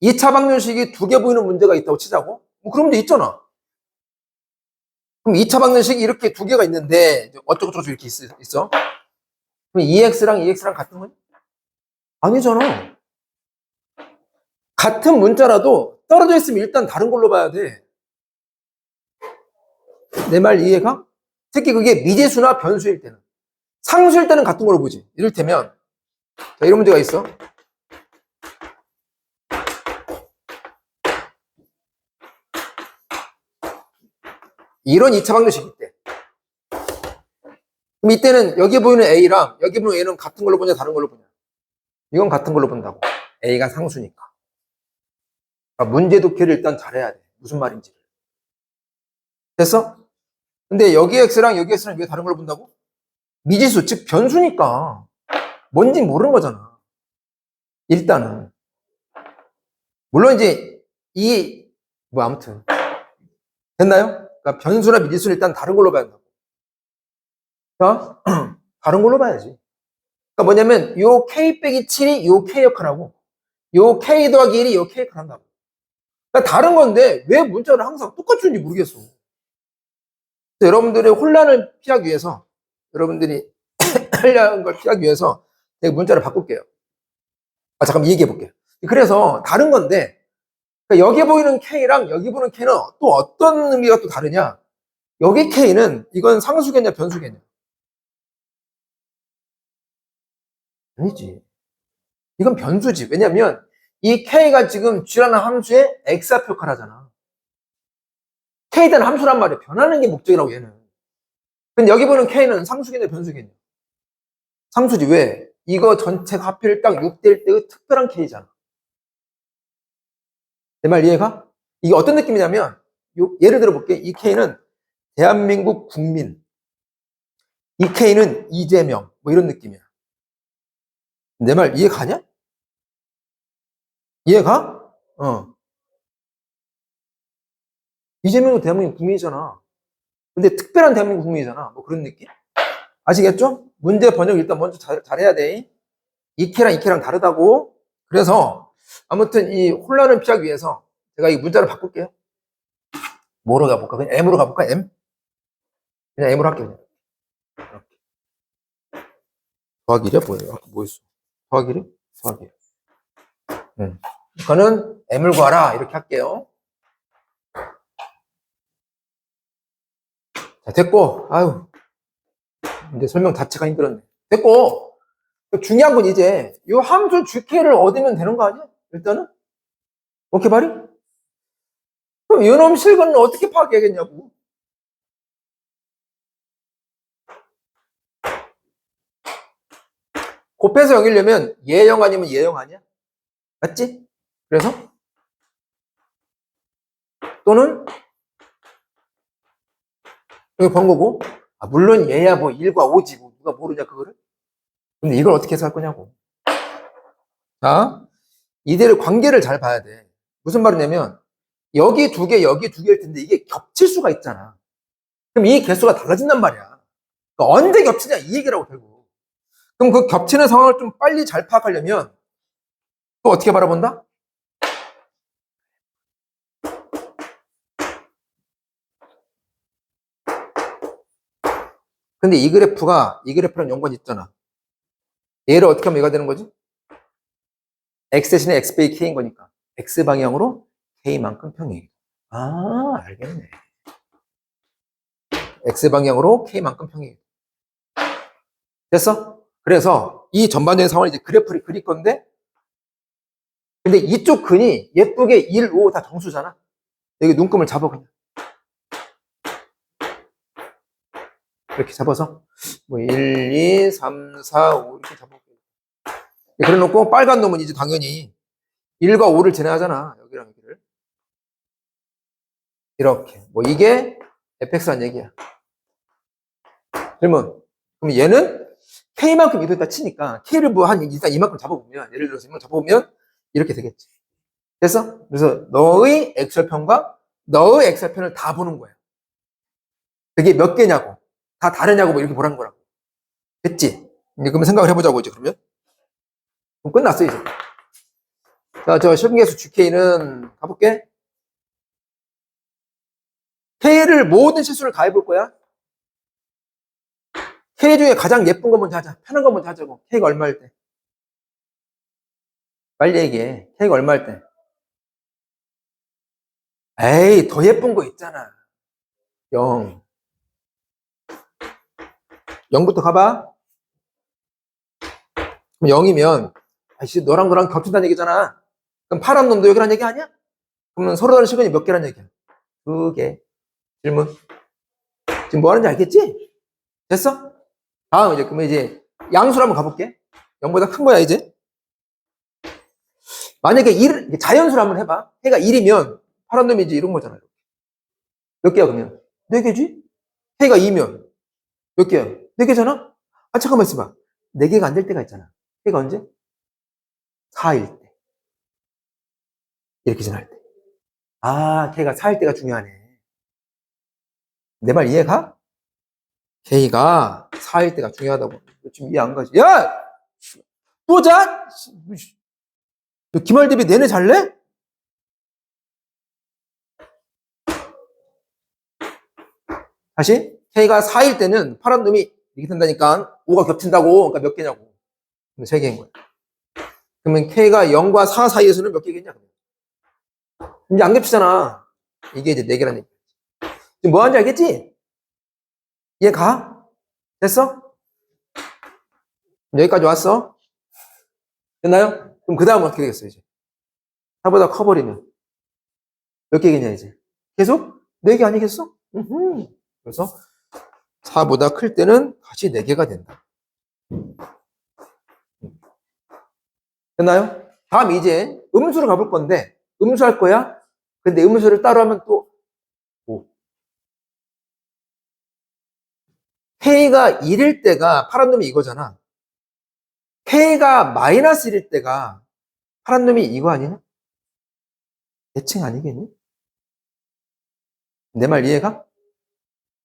2차 방정식이 두 개 보이는 문제가 있다고 치자고? 뭐 그런 문제 있잖아. 그럼 2차 방정식이 이렇게 두 개가 있는데 어쩌고저쩌고 이렇게 있어? 그럼 2x랑 2x랑 같은 거니? 아니잖아. 같은 문자라도 떨어져 있으면 일단 다른 걸로 봐야 돼. 내 말 이해가? 특히 그게 미지수나 변수일 때는. 상수일 때는 같은 걸로 보지. 이를테면 자, 이런 문제가 있어. 이런 2차 방정식일 때. 그럼 이때는 여기 보이는 A랑 여기 보이는 A는 같은 걸로 보냐 다른 걸로 보냐? 이건 같은 걸로 본다고. A가 상수니까. 그러니까 문제 독해를 일단 잘해야 돼. 무슨 말인지. 됐어? 근데 여기 X랑 여기 X랑 왜 다른 걸로 본다고? 미지수, 즉 변수니까. 뭔지 모르는 거잖아. 일단은. 물론 이제 아무튼. 됐나요? 그러니까 변수나 미지수는 일단 다른 걸로 봐야 된다고. 자, 다른 걸로 봐야지. 그러니까 뭐냐면 요 K 빼기 7이 요 K 역할하고 요 K 더하기 1이 요 K 역할 한다고. 그러니까 다른 건데 왜 문자를 항상 똑같이 주는지 모르겠어. 여러분들의 혼란을 피하기 위해서 여러분들이 하려는 걸 피하기 위해서 제가 문자를 바꿀게요. 잠깐만 얘기해 볼게요. 그래서 다른 건데 그러니까 여기 보이는 K랑 여기 보이는 K는 또 어떤 의미가 또 다르냐? 여기 K는 이건 상수겠냐 변수겠냐? 아니지. 이건 변수지. 왜냐면 이 K가 지금 G라는 함수의 X좌표 역할을 하잖아. K에 대한 함수란 말이야. 변하는 게 목적이라고 얘는. 근데 여기 보는 K는 상수겠냐 변수겠냐? 상수지. 왜? 이거 전체가 하필 딱 6될 때의 특별한 K잖아. 내 말 이해가? 이게 어떤 느낌이냐면 예를 들어 볼게. 이 K는 대한민국 국민, 이 K는 이재명 뭐 이런 느낌이야. 내 말 이해 가냐? 이해가? 이재명은 대한민국 국민이잖아. 근데 특별한 대한민국 국민이잖아. 뭐 그런 느낌? 아시겠죠? 문제 번역 일단 먼저 잘해야 돼. 이케랑 이케랑 다르다고. 그래서 아무튼 이 혼란을 피하기 위해서 제가 이 문자를 바꿀게요. 뭐로 가볼까? 그냥 M으로 가볼까? M? 그냥 M으로 할게요. 그냥. 더하기 1이야? 뭐예요? 뭐였어? 더하기 1? 더하기 1. 이거는 M을 구하라. 이렇게 할게요. 자, 됐고. 아유. 이제 설명 자체가 힘들었네. 됐고. 중요한 건 이제 이 함수 GK를 얻으면 되는 거 아니야? 일단은? 오케이, 말이? 그럼 이놈 실근은 어떻게 파악해야겠냐고. 곱해서 0이려면 얘0 아니면 얘0 아니야? 맞지? 그래서 또는 여기 번 거고, 물론 얘야 뭐 1과 5지 뭐 누가 모르냐 그거를. 근데 이걸 어떻게 해석할 거냐고. 자, 이들의 관계를 잘 봐야 돼. 무슨 말이냐면 여기 두 개, 여기 두 개일 텐데 이게 겹칠 수가 있잖아. 그럼 이 개수가 달라진단 말이야. 그러니까 언제 겹치냐 이 얘기라고 결국. 그럼 그 겹치는 상황을 좀 빨리 잘 파악하려면 또 어떻게 바라본다? 근데 이 그래프랑 연관이 있잖아. 얘를 어떻게 하면 얘가 되는 거지? x 대신에 x 빼기 k인 거니까 x 방향으로 k만큼 평행. 아, 알겠네. x 방향으로 k만큼 평행. 됐어? 그래서 이 전반적인 상황을 이제 그래프를 그릴 건데, 근데 이쪽 근이 예쁘게 1, 5 다 정수잖아. 여기 눈금을 잡아 그냥. 이렇게 잡아서 뭐 1, 2, 3, 4, 5 이렇게 잡아. 그래 놓고 빨간 놈은 이제 당연히 1과 5를 지나가잖아. 여기랑 여기를. 이렇게. 뭐 이게 fx란 얘기야. 그러면 그럼 얘는 k만큼 이동했다 치니까 k를 뭐 한 일단 이만큼 잡아보면, 예를 들어서 이만큼 잡아보면 이렇게 되겠지. 됐어? 그래서 너의 x절편과 너의 x절편을 다 보는 거야. 그게 몇 개냐고, 다 다르냐고 뭐 이렇게 보라는 거라고. 됐지? 이제 그러면 생각을 해보자고 이제 그러면. 그럼 끝났어 이제. 자, 저 실분계수 GK는 가볼게. K를 모든 실수를 다 해볼 거야. K 중에 가장 예쁜 거 먼저 하자. 편한 거 먼저 하자고. K가 얼마일 때? 빨리 얘기해. K가 얼마일 때? 에이, 더 예쁜 거 있잖아. 0. 0부터 가봐. 그럼 0이면, 아이씨, 너랑 너랑 겹친다는 얘기잖아. 그럼 파란 놈도 여기란 얘기 아니야? 그러면 서로 다른 시간이 몇 개란 얘기야? 2개. 질문. 지금 뭐 하는지 알겠지? 됐어? 다음 이제, 그러면 이제 양수로 한번 가볼게. 0보다 큰 거야, 이제. 만약에 1, 자연수로 한번 해봐. 해가 1이면 파란 놈이 이제 이런 거잖아요. 몇 개야, 그러면? 4개지? 해가 2면 몇 개야? 4개잖아? 아, 잠깐만 있어봐. 4개가 안 될 때가 있잖아. 해가 언제? 4일 때. 이렇게 지날 때. 아, K가 4일 때가 중요하네. 내 말 이해가? K가 4일 때가 중요하다고. 지금 이해 안 가지? 야! 또 자? 기말 대비 내내 잘래? 다시. K가 4일 때는 파란 놈이 이렇게 된다니까 5가 겹친다고. 그러니까 몇 개냐고. 3개인 거야. 그러면 K가 0과 4 사이에서는 몇 개겠냐? 이제 안 겹치잖아. 이게 이제 4개란 얘기. 지금 뭐 하는지 알겠지? 이해 가? 됐어? 여기까지 왔어? 됐나요? 그럼 그 다음은 어떻게 되겠어, 이제? 4보다 커버리면. 몇 개겠냐, 이제? 계속? 4개 아니겠어? 그래서 4보다 클 때는 다시 4개가 된다. 됐나요? 다음 이제 음수로 가볼 건데, 음수 할 거야? 근데 음수를 따로 하면 또, 뭐. K가 1일 때가 파란 놈이 이거잖아. K가 마이너스 1일 때가 파란 놈이 이거 아니냐? 대칭 아니겠니? 내 말 이해가?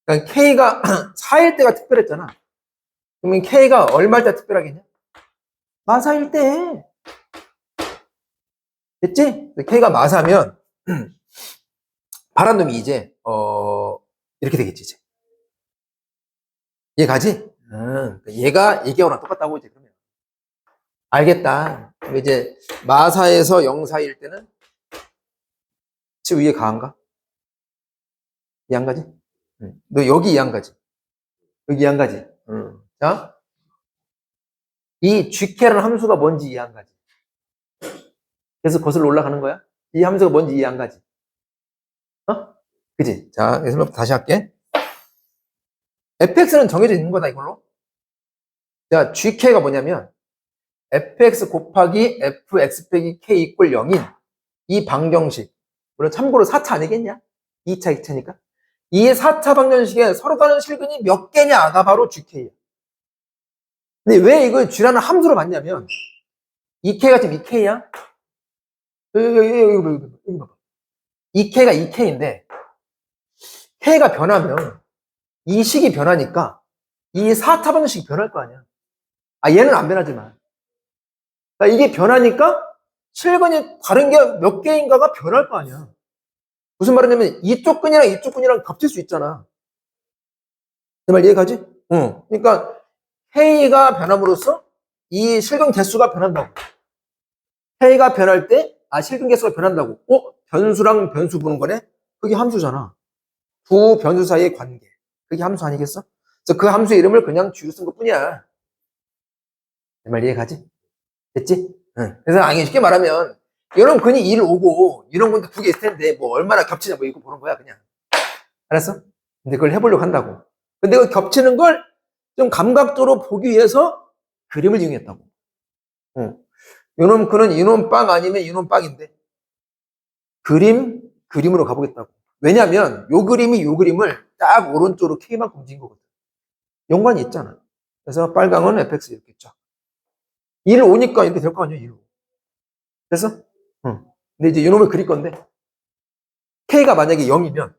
그러니까 K가 4일 때가 특별했잖아. 그러면 K가 얼마일 때 특별하겠냐? 마사일 때. 됐지? K가 마사면 파란 놈이 이제 이렇게 되겠지 이제. 얘 가지? 얘가 얘기하고랑 똑같다고 이제 그러면. 알겠다. 그럼 이제 마사에서 0사일 때는 지 위에 가한가? 이 한 가지? 너 여기 이 한 가지. 여기 이 한 가지. 자, 이 GK라는 함수가 뭔지 이 한 가지. 그래서 거슬러 올라가는 거야? 이 함수가 뭔지 이 한 가지. 그지? 자, 그래서 다시 할게. fx는 정해져 있는 거다, 이걸로. 자, gk가 뭐냐면, fx 곱하기 fx 빼기 k 이꼴 0인 이 방정식. 물론 참고로 4차 아니겠냐? 2차, 2차니까. 이 4차 방정식에 서로 다른 실근이 몇 개냐가 바로 gk야. 근데 왜 이걸 g라는 함수로 봤냐면, 2k가 지금 2k야? 여기 봐봐. 2k가 2k인데, k가 변하면, 이 식이 변하니까, 이 4차 방정식이 변할 거 아니야. 얘는 안 변하지만. 그러니까 이게 변하니까 실근이 다른 게 몇 개인가가 변할 거 아니야. 무슨 말이냐면 이쪽 근이랑 이쪽 근이랑 겹칠 수 있잖아. 내 말 이해가지? 그러니까 K가 변함으로써 이 실근 개수가 변한다고. K가 변할 때, 실근 개수가 변한다고. 변수랑 변수 보는 거네? 그게 함수잖아. 두 변수 사이의 관계. 그게 함수 아니겠어? 그래서 그 함수 이름을 그냥 G로 쓴 것 뿐이야. 내 말 이해가지? 됐지? 그래서 쉽게 말하면 이런 근이 1 오고 이런 근도 두 개 있을 텐데 뭐 얼마나 겹치냐 뭐 이거 보는 거야 그냥. 알았어? 근데 그걸 해보려고 한다고. 근데 그 겹치는 걸 좀 감각적으로 보기 위해서 그림을 이용했다고. 이놈 근은 이놈 빵 아니면 이놈 빵인데 그림으로 가보겠다고. 왜냐면 요 그림이 요 그림을 딱 오른쪽으로 K만큼 움직인 거거든. 연관이 있잖아. 그래서 빨강은 fx 이렇게 쫙. 1 오니까 이렇게 될 거 아니야 1. 됐어? 근데 이제 이놈을 그릴 건데 K가 만약에 0이면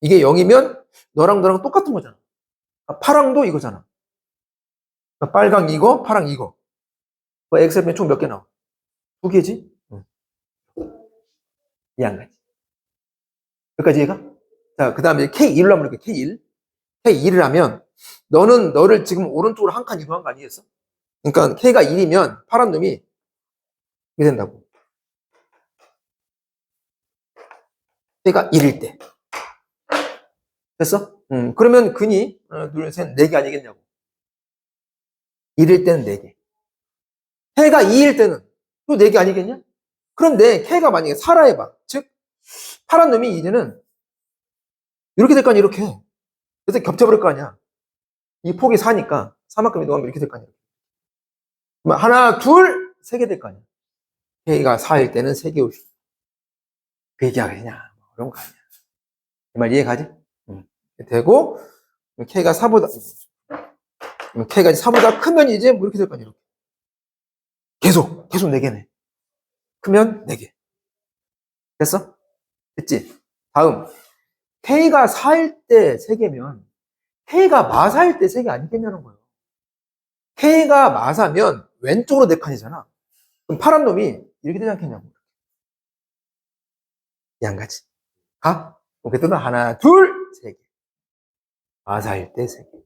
이게 0이면 너랑 너랑 똑같은 거잖아. 파랑도 이거잖아. 빨강 이거, 파랑 이거. 엑셀펜 총 몇 개 나와? 2개지? 이 한 가지. 여기까지 얘가? 자, 그 다음에 K1로 한번 볼게. K1. K1을 하면 너는 너를 지금 오른쪽으로 한 칸 이동한 거 아니겠어? 그러니까 K가 1이면 파란 놈이 이게 된다고. K가 1일 때. 됐어? 그러면 근이 하나, 둘, 셋, 4개 아니겠냐고. 1일 때는 4개. K가 2일 때는 또 4개 아니겠냐? 그런데 K가 만약에 4라 해봐. 즉, 파란 놈이 이제는 이렇게 될 거 아니야, 이렇게. 그래서 겹쳐버릴 거 아니야. 이 폭이 4니까 4만큼 이동하면 이렇게 될 거 아니야. 그럼 하나, 둘, 3개 될 거 아니야. K가 4일 때는 3개 올 수 있어. 그 얘기야, 그냥. 어려운 거 아니야. 이 말 이해가지? 되고, K가 4보다, K가 4보다 크면 이제 뭐 이렇게 될 거 아니야, 이렇게. 계속 4개네. 크면 4개. 됐어? 됐지? 다음. K가 4일 때 3개면, K가 마사일 때 3개 아니겠냐는 거예요. K가 마사면 왼쪽으로 4칸이잖아. 그럼 파란 놈이 이렇게 되지 않겠냐고. 이 한 가지. 가? 그랬더니 하나, 둘, 3개. 마사일 때 3개.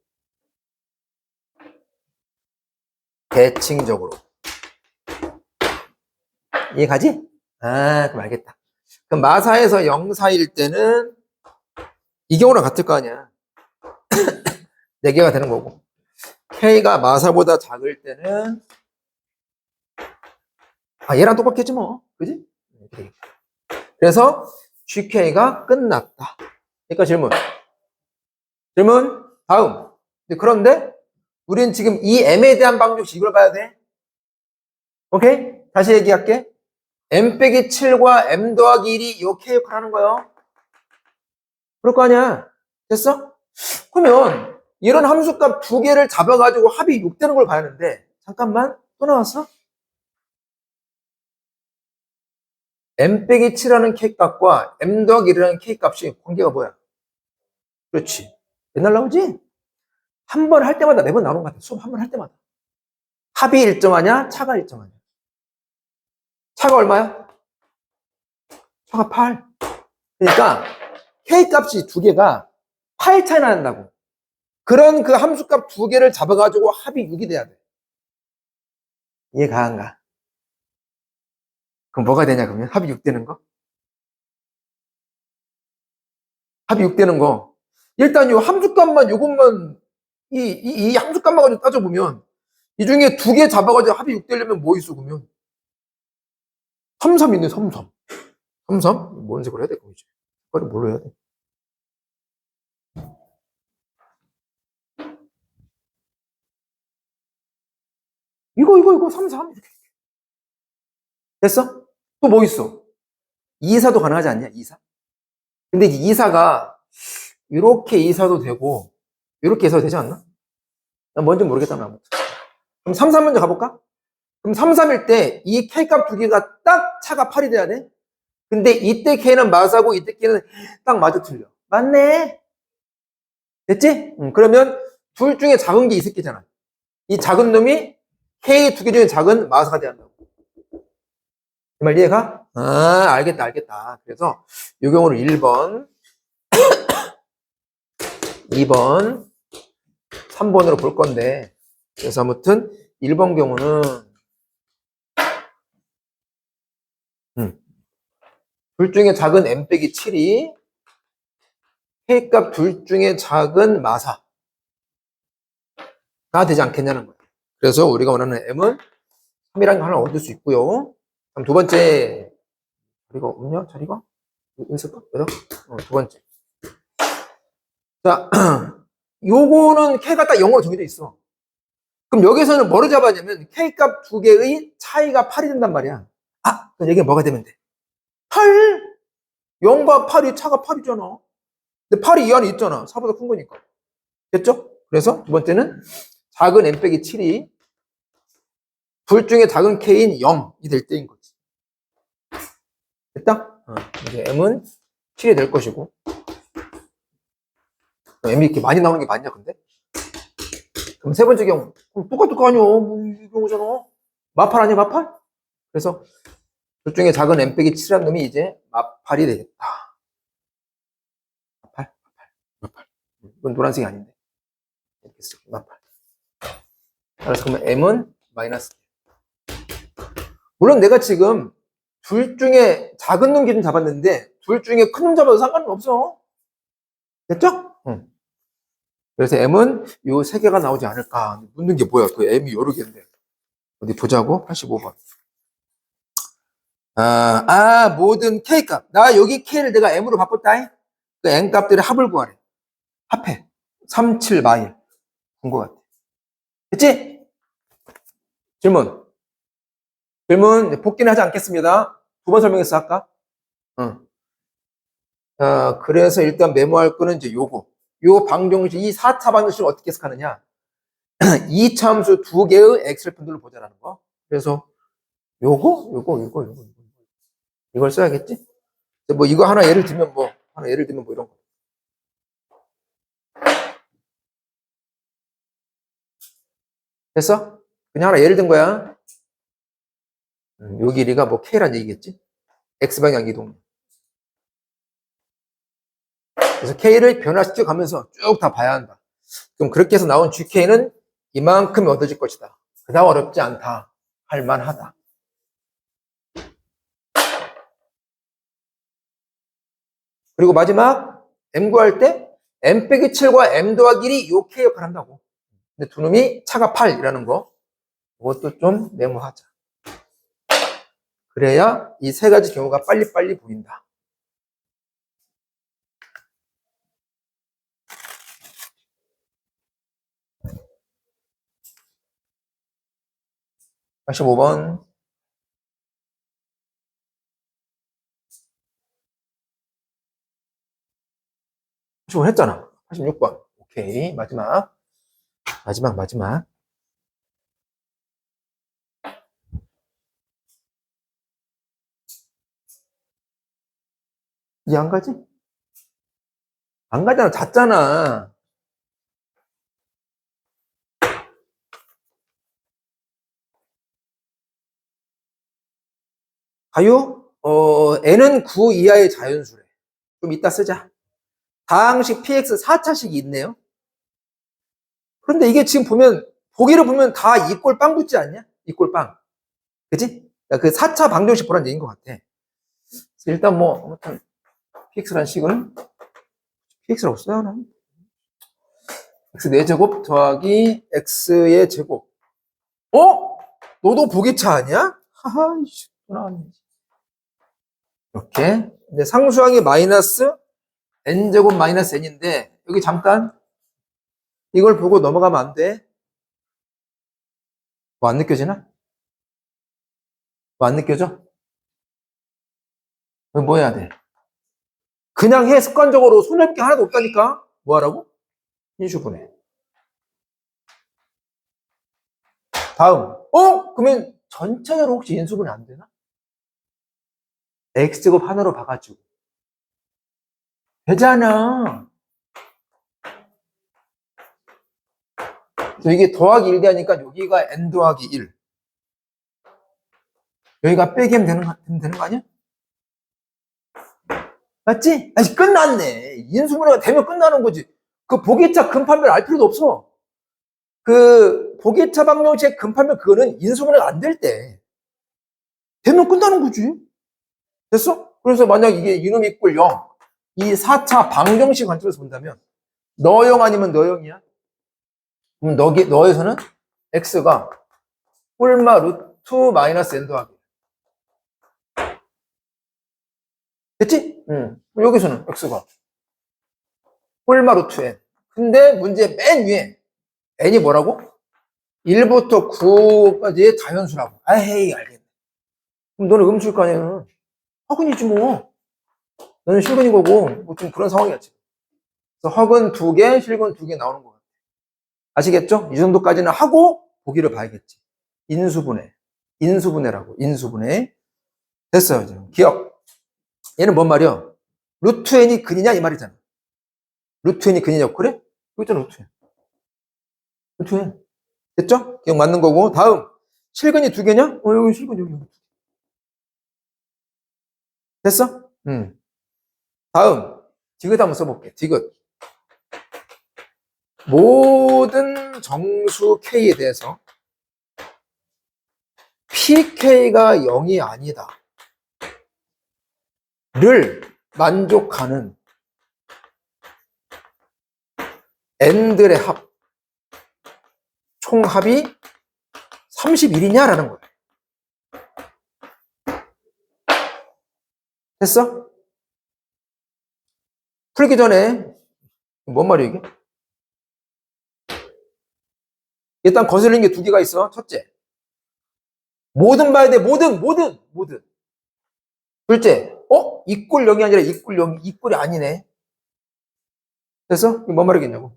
대칭적으로. 이해가지? 그럼 알겠다. 그럼 마사에서 0사일 때는 이 경우랑 같을 거 아니야. 4개가 되는 거고. K가 마사보다 작을 때는 얘랑 똑같겠지 뭐. 그지? 그래서 GK가 끝났다. 그러니까 질문 다음. 그런데 우린 지금 이 M에 대한 방정식 이걸 봐야 돼. 오케이? 다시 얘기할게. M 빼기 7과 M 더하기 1이 요 K 역할 하는 거예요. 그럴 거 아니야. 됐어? 그러면 이런 함수값 2개를 잡아가지고 합이 6 되는 걸 봐야 하는데 잠깐만, 또 나왔어? m 빼기 7이라는 K값과 m 더하기 1이라는 K값이 관계가 뭐야? 그렇지. 맨날 나오지? 한 번 할 때마다 매번 나오는 것 같아. 수업 한 번 할 때마다. 합이 일정하냐? 차가 일정하냐? 차가 얼마야? 차가 8. 그러니까 K값이 두 개가 8 차이 난다고. 그런 그 함수값 두 개를 잡아가지고 합이 6이 돼야 돼. 이해가 안 가? 그럼 뭐가 되냐, 그러면? 합이 6 되는 거? 합이 6 되는 거. 일단 이 함수값만, 요것만, 이 함수값만 가지고 따져보면, 이 중에 두 개 잡아가지고 합이 6 되려면 뭐 있어, 그러면? 3, 3 있네, 3, 3. 3, 3? 뭔 색으로 해야 돼, 그거 이제? 색깔을 뭘로 해야 돼? 이거, 3, 3. 이렇게. 됐어? 또 뭐 있어? 2사도 가능하지 않냐, 2사? 근데 이 2사가, 이렇게 2사도 되고, 이렇게 해서 되지 않나? 난 뭔지 모르겠다, 아무튼. 그럼 3, 3 먼저 가볼까? 그럼 3, 3일 때, 이 K값 두 개가 딱 차가 8이 돼야 돼? 근데 이때 K는 맞하고, 이때 K는 딱 맞아 틀려. 맞네? 됐지? 그러면 둘 중에 작은 게 이 새끼잖아. 이 작은 놈이 K 두 개 중에 작은 마사가 돼야 한다고. 이 말 이해가? 아, 알겠다. 그래서 이 경우는 1번, 2번, 3번으로 볼 건데, 그래서 아무튼 1번 경우는 둘 중에 작은 m 빼기 7이 K값 둘 중에 작은 마사가 되지 않겠냐는 거예요. 그래서 우리가 원하는 m은 3이라는 거 하나 얻을 수 있고요. 그럼 두 번째, 자리가 없냐? 자리가? 있을까? 두 번째. 자, 요거는 K가 딱 0으로 정해져 있어. 그럼 여기서는 뭐를 잡아냐면 K값 두 개의 차이가 8이 된단 말이야. 아, 그럼 여기가 뭐가 되면 돼? 8? 0과 8이 차가 8이잖아. 근데 8이 이 안에 있잖아. 4보다 큰 거니까. 됐죠? 그래서 두 번째는 작은 m 빼기 7이 둘 중에 작은 k인 0이 될 때인 거지. 됐다? 이제 m은 7이 될 것이고. m이 이렇게 많이 나오는 게 맞냐, 근데? 그럼 세 번째 경우. 그럼 똑같을 거 아니야. 뭐, 이 경우잖아. 마팔 아니야, 마팔? 그래서 둘 중에 작은 m 빼기 7이라는 놈이 이제 마팔이 되겠다. 마팔. 이건 노란색이 아닌데. 이렇게 쓰 마팔. 그래서 그러면 m은 마이너스. 물론 내가 지금 둘 중에 작은 놈 기준 잡았는데 둘 중에 큰 놈 잡아도 상관은 없어. 됐죠? 응. 그래서 m은 요 세 개가 나오지 않을까. 묻는 게 뭐야? 그 m이 여러 개인데. 어디 보자고. 85번. 모든 k값. 나 여기 k를 내가 m으로 바꿨다. 그 n 값들의 합을 구하래. 합해. 3, 7, 마일. 본 것 같아. 됐지? 질문. 질문 복기는 하지 않겠습니다. 두 번 설명했어, 아까? 응. 그래서 일단 메모할 거는 이제 요거. 요 방정식, 이 4차 방정식을 어떻게 해석하느냐. 이 참수 두 개의 엑셀 편들로 보자라는 거. 그래서 요거. 이걸 써야겠지? 뭐 이거 하나 예를 들면 뭐 이런 거. 됐어? 그냥 하나 예를 든 거야. 요 길이가 뭐 K란 얘기겠지? X방향 이동. 그래서 K를 변화시켜 가면서 쭉 다 봐야 한다. 그럼 그렇게 해서 나온 GK는 이만큼 얻어질 것이다. 그다음 어렵지 않다. 할만하다. 그리고 마지막 M 구할 때 M 빼기 7과 M 더하기 1이 요 K 역할을 한다고. 근데 두 놈이 차가 8이라는 거. 그것도 좀 메모하자. 그래야 이 세 가지 경우가 빨리빨리 보인다. 다시 5번. 85번 했잖아. 86번. 오케이. 마지막. 이해 안 가지? 안 가잖아. 잤잖아. 가요? n은 9 이하의 자연수래. 좀 이따 쓰자. 다항식 px 4차식이 있네요. 그런데 이게 지금 보면, 보기를 보면 다 이꼴 빵 붙지 않냐? 이꼴 빵. 그치? 그 4차 방정식 보란 얘기인 것 같아. 일단 뭐, 아무튼, px란 식을, px라고 써야 하나? x 4제곱 더하기 x의 제곱. 너도 보기차 아니야? 하하, 이씨, 또 나왔네. 이렇게. 근데 상수항이 마이너스 n제곱 마이너스 n인데, 여기 잠깐, 이걸 보고 넘어가면 안 돼. 뭐 안 느껴지나? 뭐 안 느껴져? 뭐 해야 돼? 그냥 해, 습관적으로. 손해볼 게 하나도 없다니까? 뭐 하라고? 인수분해. 다음. 그러면 전체적으로 혹시 인수분해 안 되나? x제곱 하나로 봐가지고. 되잖아. 이게 더하기 1 되니까 여기가 n 더하기 1. 여기가 빼기 하면 되는 거 아니야? 맞지? 아니, 끝났네. 인수분해가 되면 끝나는 거지. 그 보기차 근판별 알 필요도 없어. 그 보기차 방정식 근판별 그거는 인수분해가 안 될 때. 되면 끝나는 거지. 됐어? 그래서 만약 이게 이놈 이꼴 0. 이 4차 방정식 관점에서 본다면 너 0 아니면 너 0이야? 그럼 너에서는 x가 홀마 루트 마이너스 n 더하기. 됐지? 여기서는 x가 홀마 루트 n. 근데 문제 맨 위에 n이 뭐라고? 1부터 9까지의 자연수라고. 아헤이, 알겠네. 그럼 너는 음수일 거 아니야? 허근이지 뭐. 너는 실근인 거고, 뭐 좀 그런 상황이었지. 그래서 허근 2개, 실근 2개 나오는 거 같아. 아시겠죠? 이 정도까지는 하고 보기를 봐야겠지. 인수분해라고. 인수분해. 됐어요. 이제. 기억. 얘는 뭔 말이야? 루트 n이 근이냐 이 말이잖아. 루트 n이 근이냐고. 그래? 여기 있잖아, 루트 n. 루트 n. 됐죠? 기억 맞는 거고. 다음. 실근이 2개냐? 여기 실근 여기. 됐어? 다음. 디귿 한번 써볼게. 디귿. 모든 정수 K에 대해서 PK가 0이 아니다. 를 만족하는 n들의 합. 총합이 31이냐라는 거야. 됐어? 풀기 전에 뭔 말이야 이게? 일단 거슬리는 게 2개가 있어. 첫째, 모든 봐야 돼. 모든. 둘째, 이꼴 0이 아니라 이꼴 0, 이꼴이 아니네. 됐어? 이게 뭔 말이겠냐고.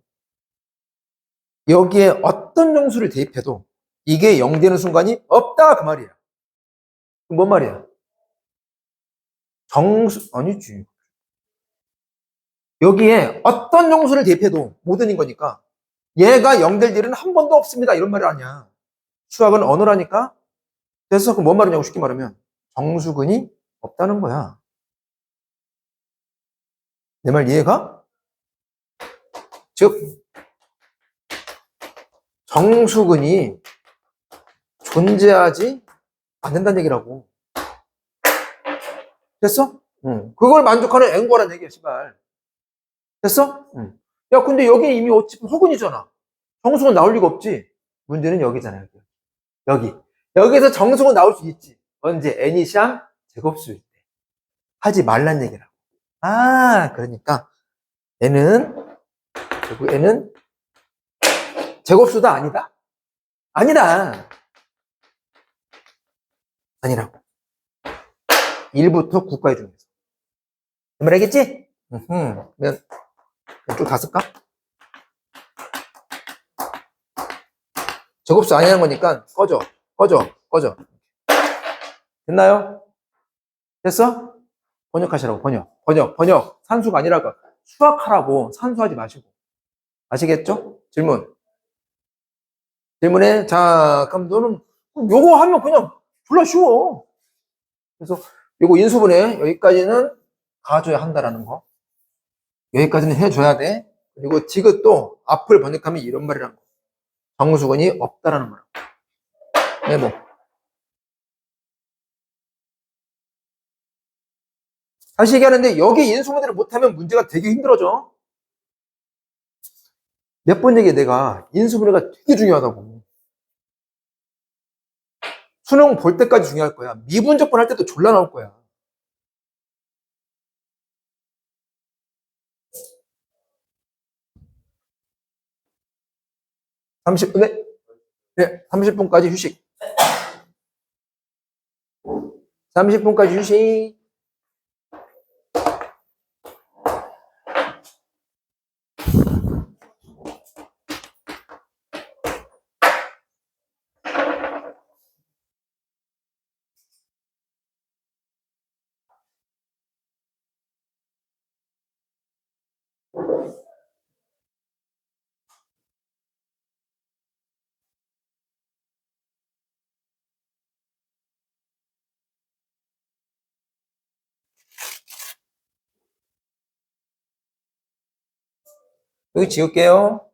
여기에 어떤 정수를 대입해도 이게 0 되는 순간이 없다 그 말이야. 뭔 말이야? 정수 아니지. 여기에 어떤 정수를 대입해도 모든인 거니까 얘가 0 될 일은 한 번도 없습니다. 이런 말이 아니야. 수학은 언어라니까. 그래서 그뭔 말이냐고 쉽게 말하면 정수근이 없다는 거야. 내 말 이해가? 즉 정수근이 존재하지 않는다는 얘기라고. 됐어? 그걸 만족하는 n거란 얘기야, 시발. 됐어? 야, 근데 여기 이미 어차피 허근이잖아. 정수근 나올 리가 없지. 문제는 여기잖아, 여기. 여기. 여기서 정수근 나올 수 있지. 언제? n이 시함 제곱수일 때. 하지 말란 얘기라고. 그러니까 n은 제곱수다 아니다. 아니다. 아니라고. 1부터 9까지 중에서. 그 말 알겠지? 그러면 좀 다 쓸까? 제곱수 아니라는 거니까 꺼져. 됐나요? 됐어? 번역하시라고, 번역. 산수가 아니라고. 수학하라고. 산수하지 마시고. 아시겠죠? 질문해. 자, 그럼 너는 요거 하면 그냥 졸라 쉬워. 그래서 요거 인수분해 여기까지는 가줘야 한다라는 거. 여기까지는 해줘야 돼. 그리고 디귿도 앞을 번역하면 이런 말이라는 거. 정수근이 없다라는 거라고. 네, 뭐. 다시 얘기하는데 여기 인수분해를 못하면 문제가 되게 힘들어져. 몇 번 얘기해 내가 인수분해가 되게 중요하다고. 수능 볼 때까지 중요할 거야. 미분적분 할 때도 졸라 나올 거야. 네, 30분까지 휴식. 30분까지 휴식. 여기 지울게요.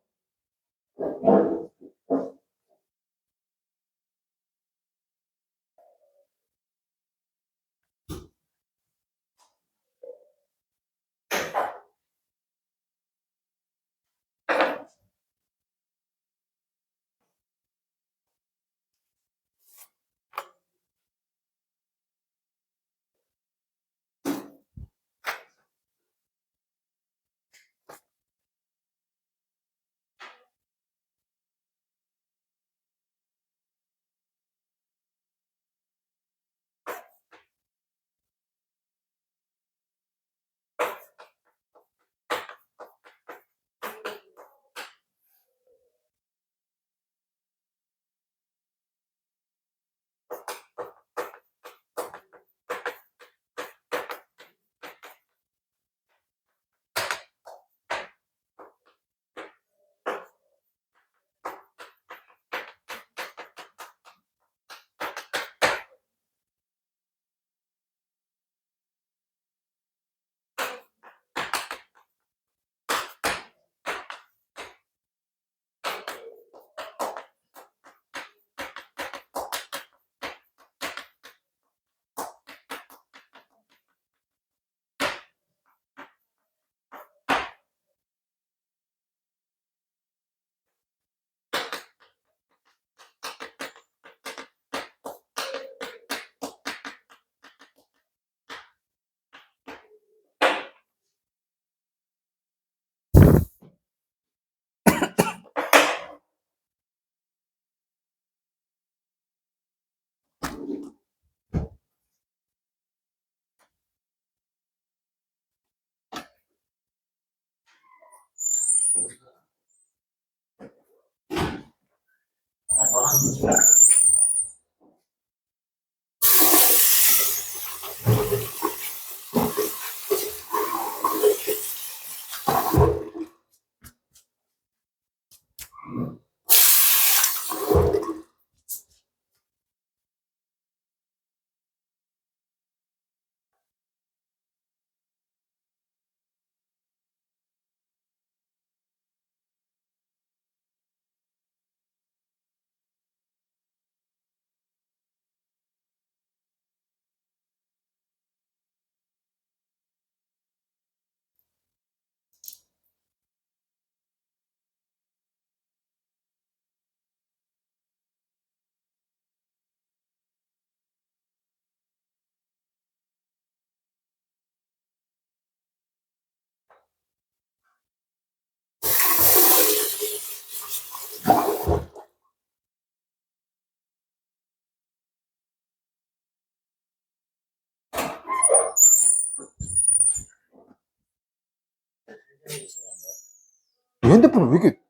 핸드폰을 왜 이렇게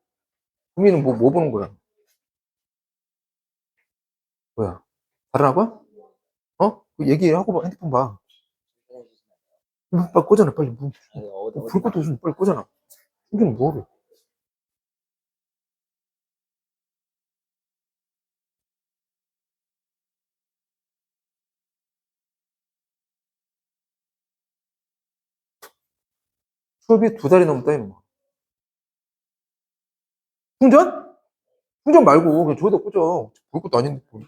고민은 뭐 보는 거야? 뭐야? 다른 학원? 어? 그 얘기하고 봐. 핸드폰 봐. 빨리 꽂아놔, 빨리. 뭐, 아니, 어디 불 것도 없으면 빨리 꽂아놔. 충전 뭐하래. 수업이 2달이 넘었다, 이놈아. 충전? 충전 말고, 그냥 저기다 꽂아. 볼 것도 아닌데. 뭐.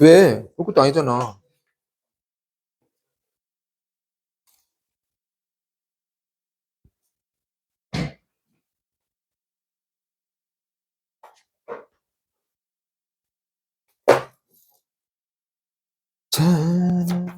왜? 볼 것도 아니잖아. 짠.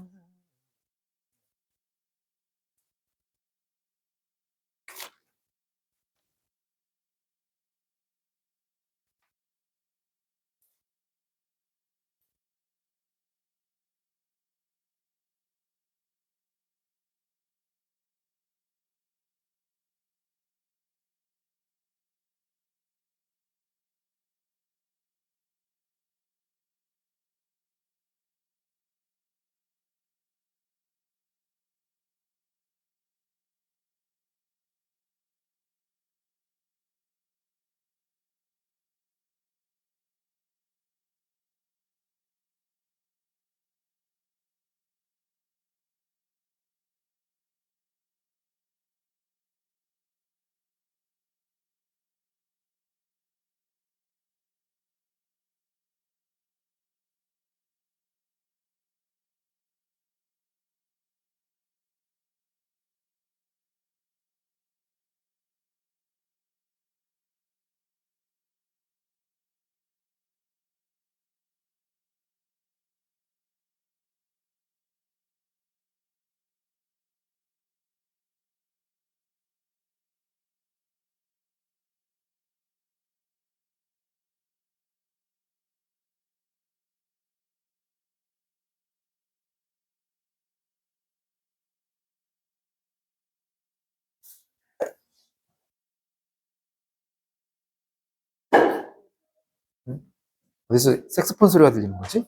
어디서 색소폰 소리가 들리는 거지?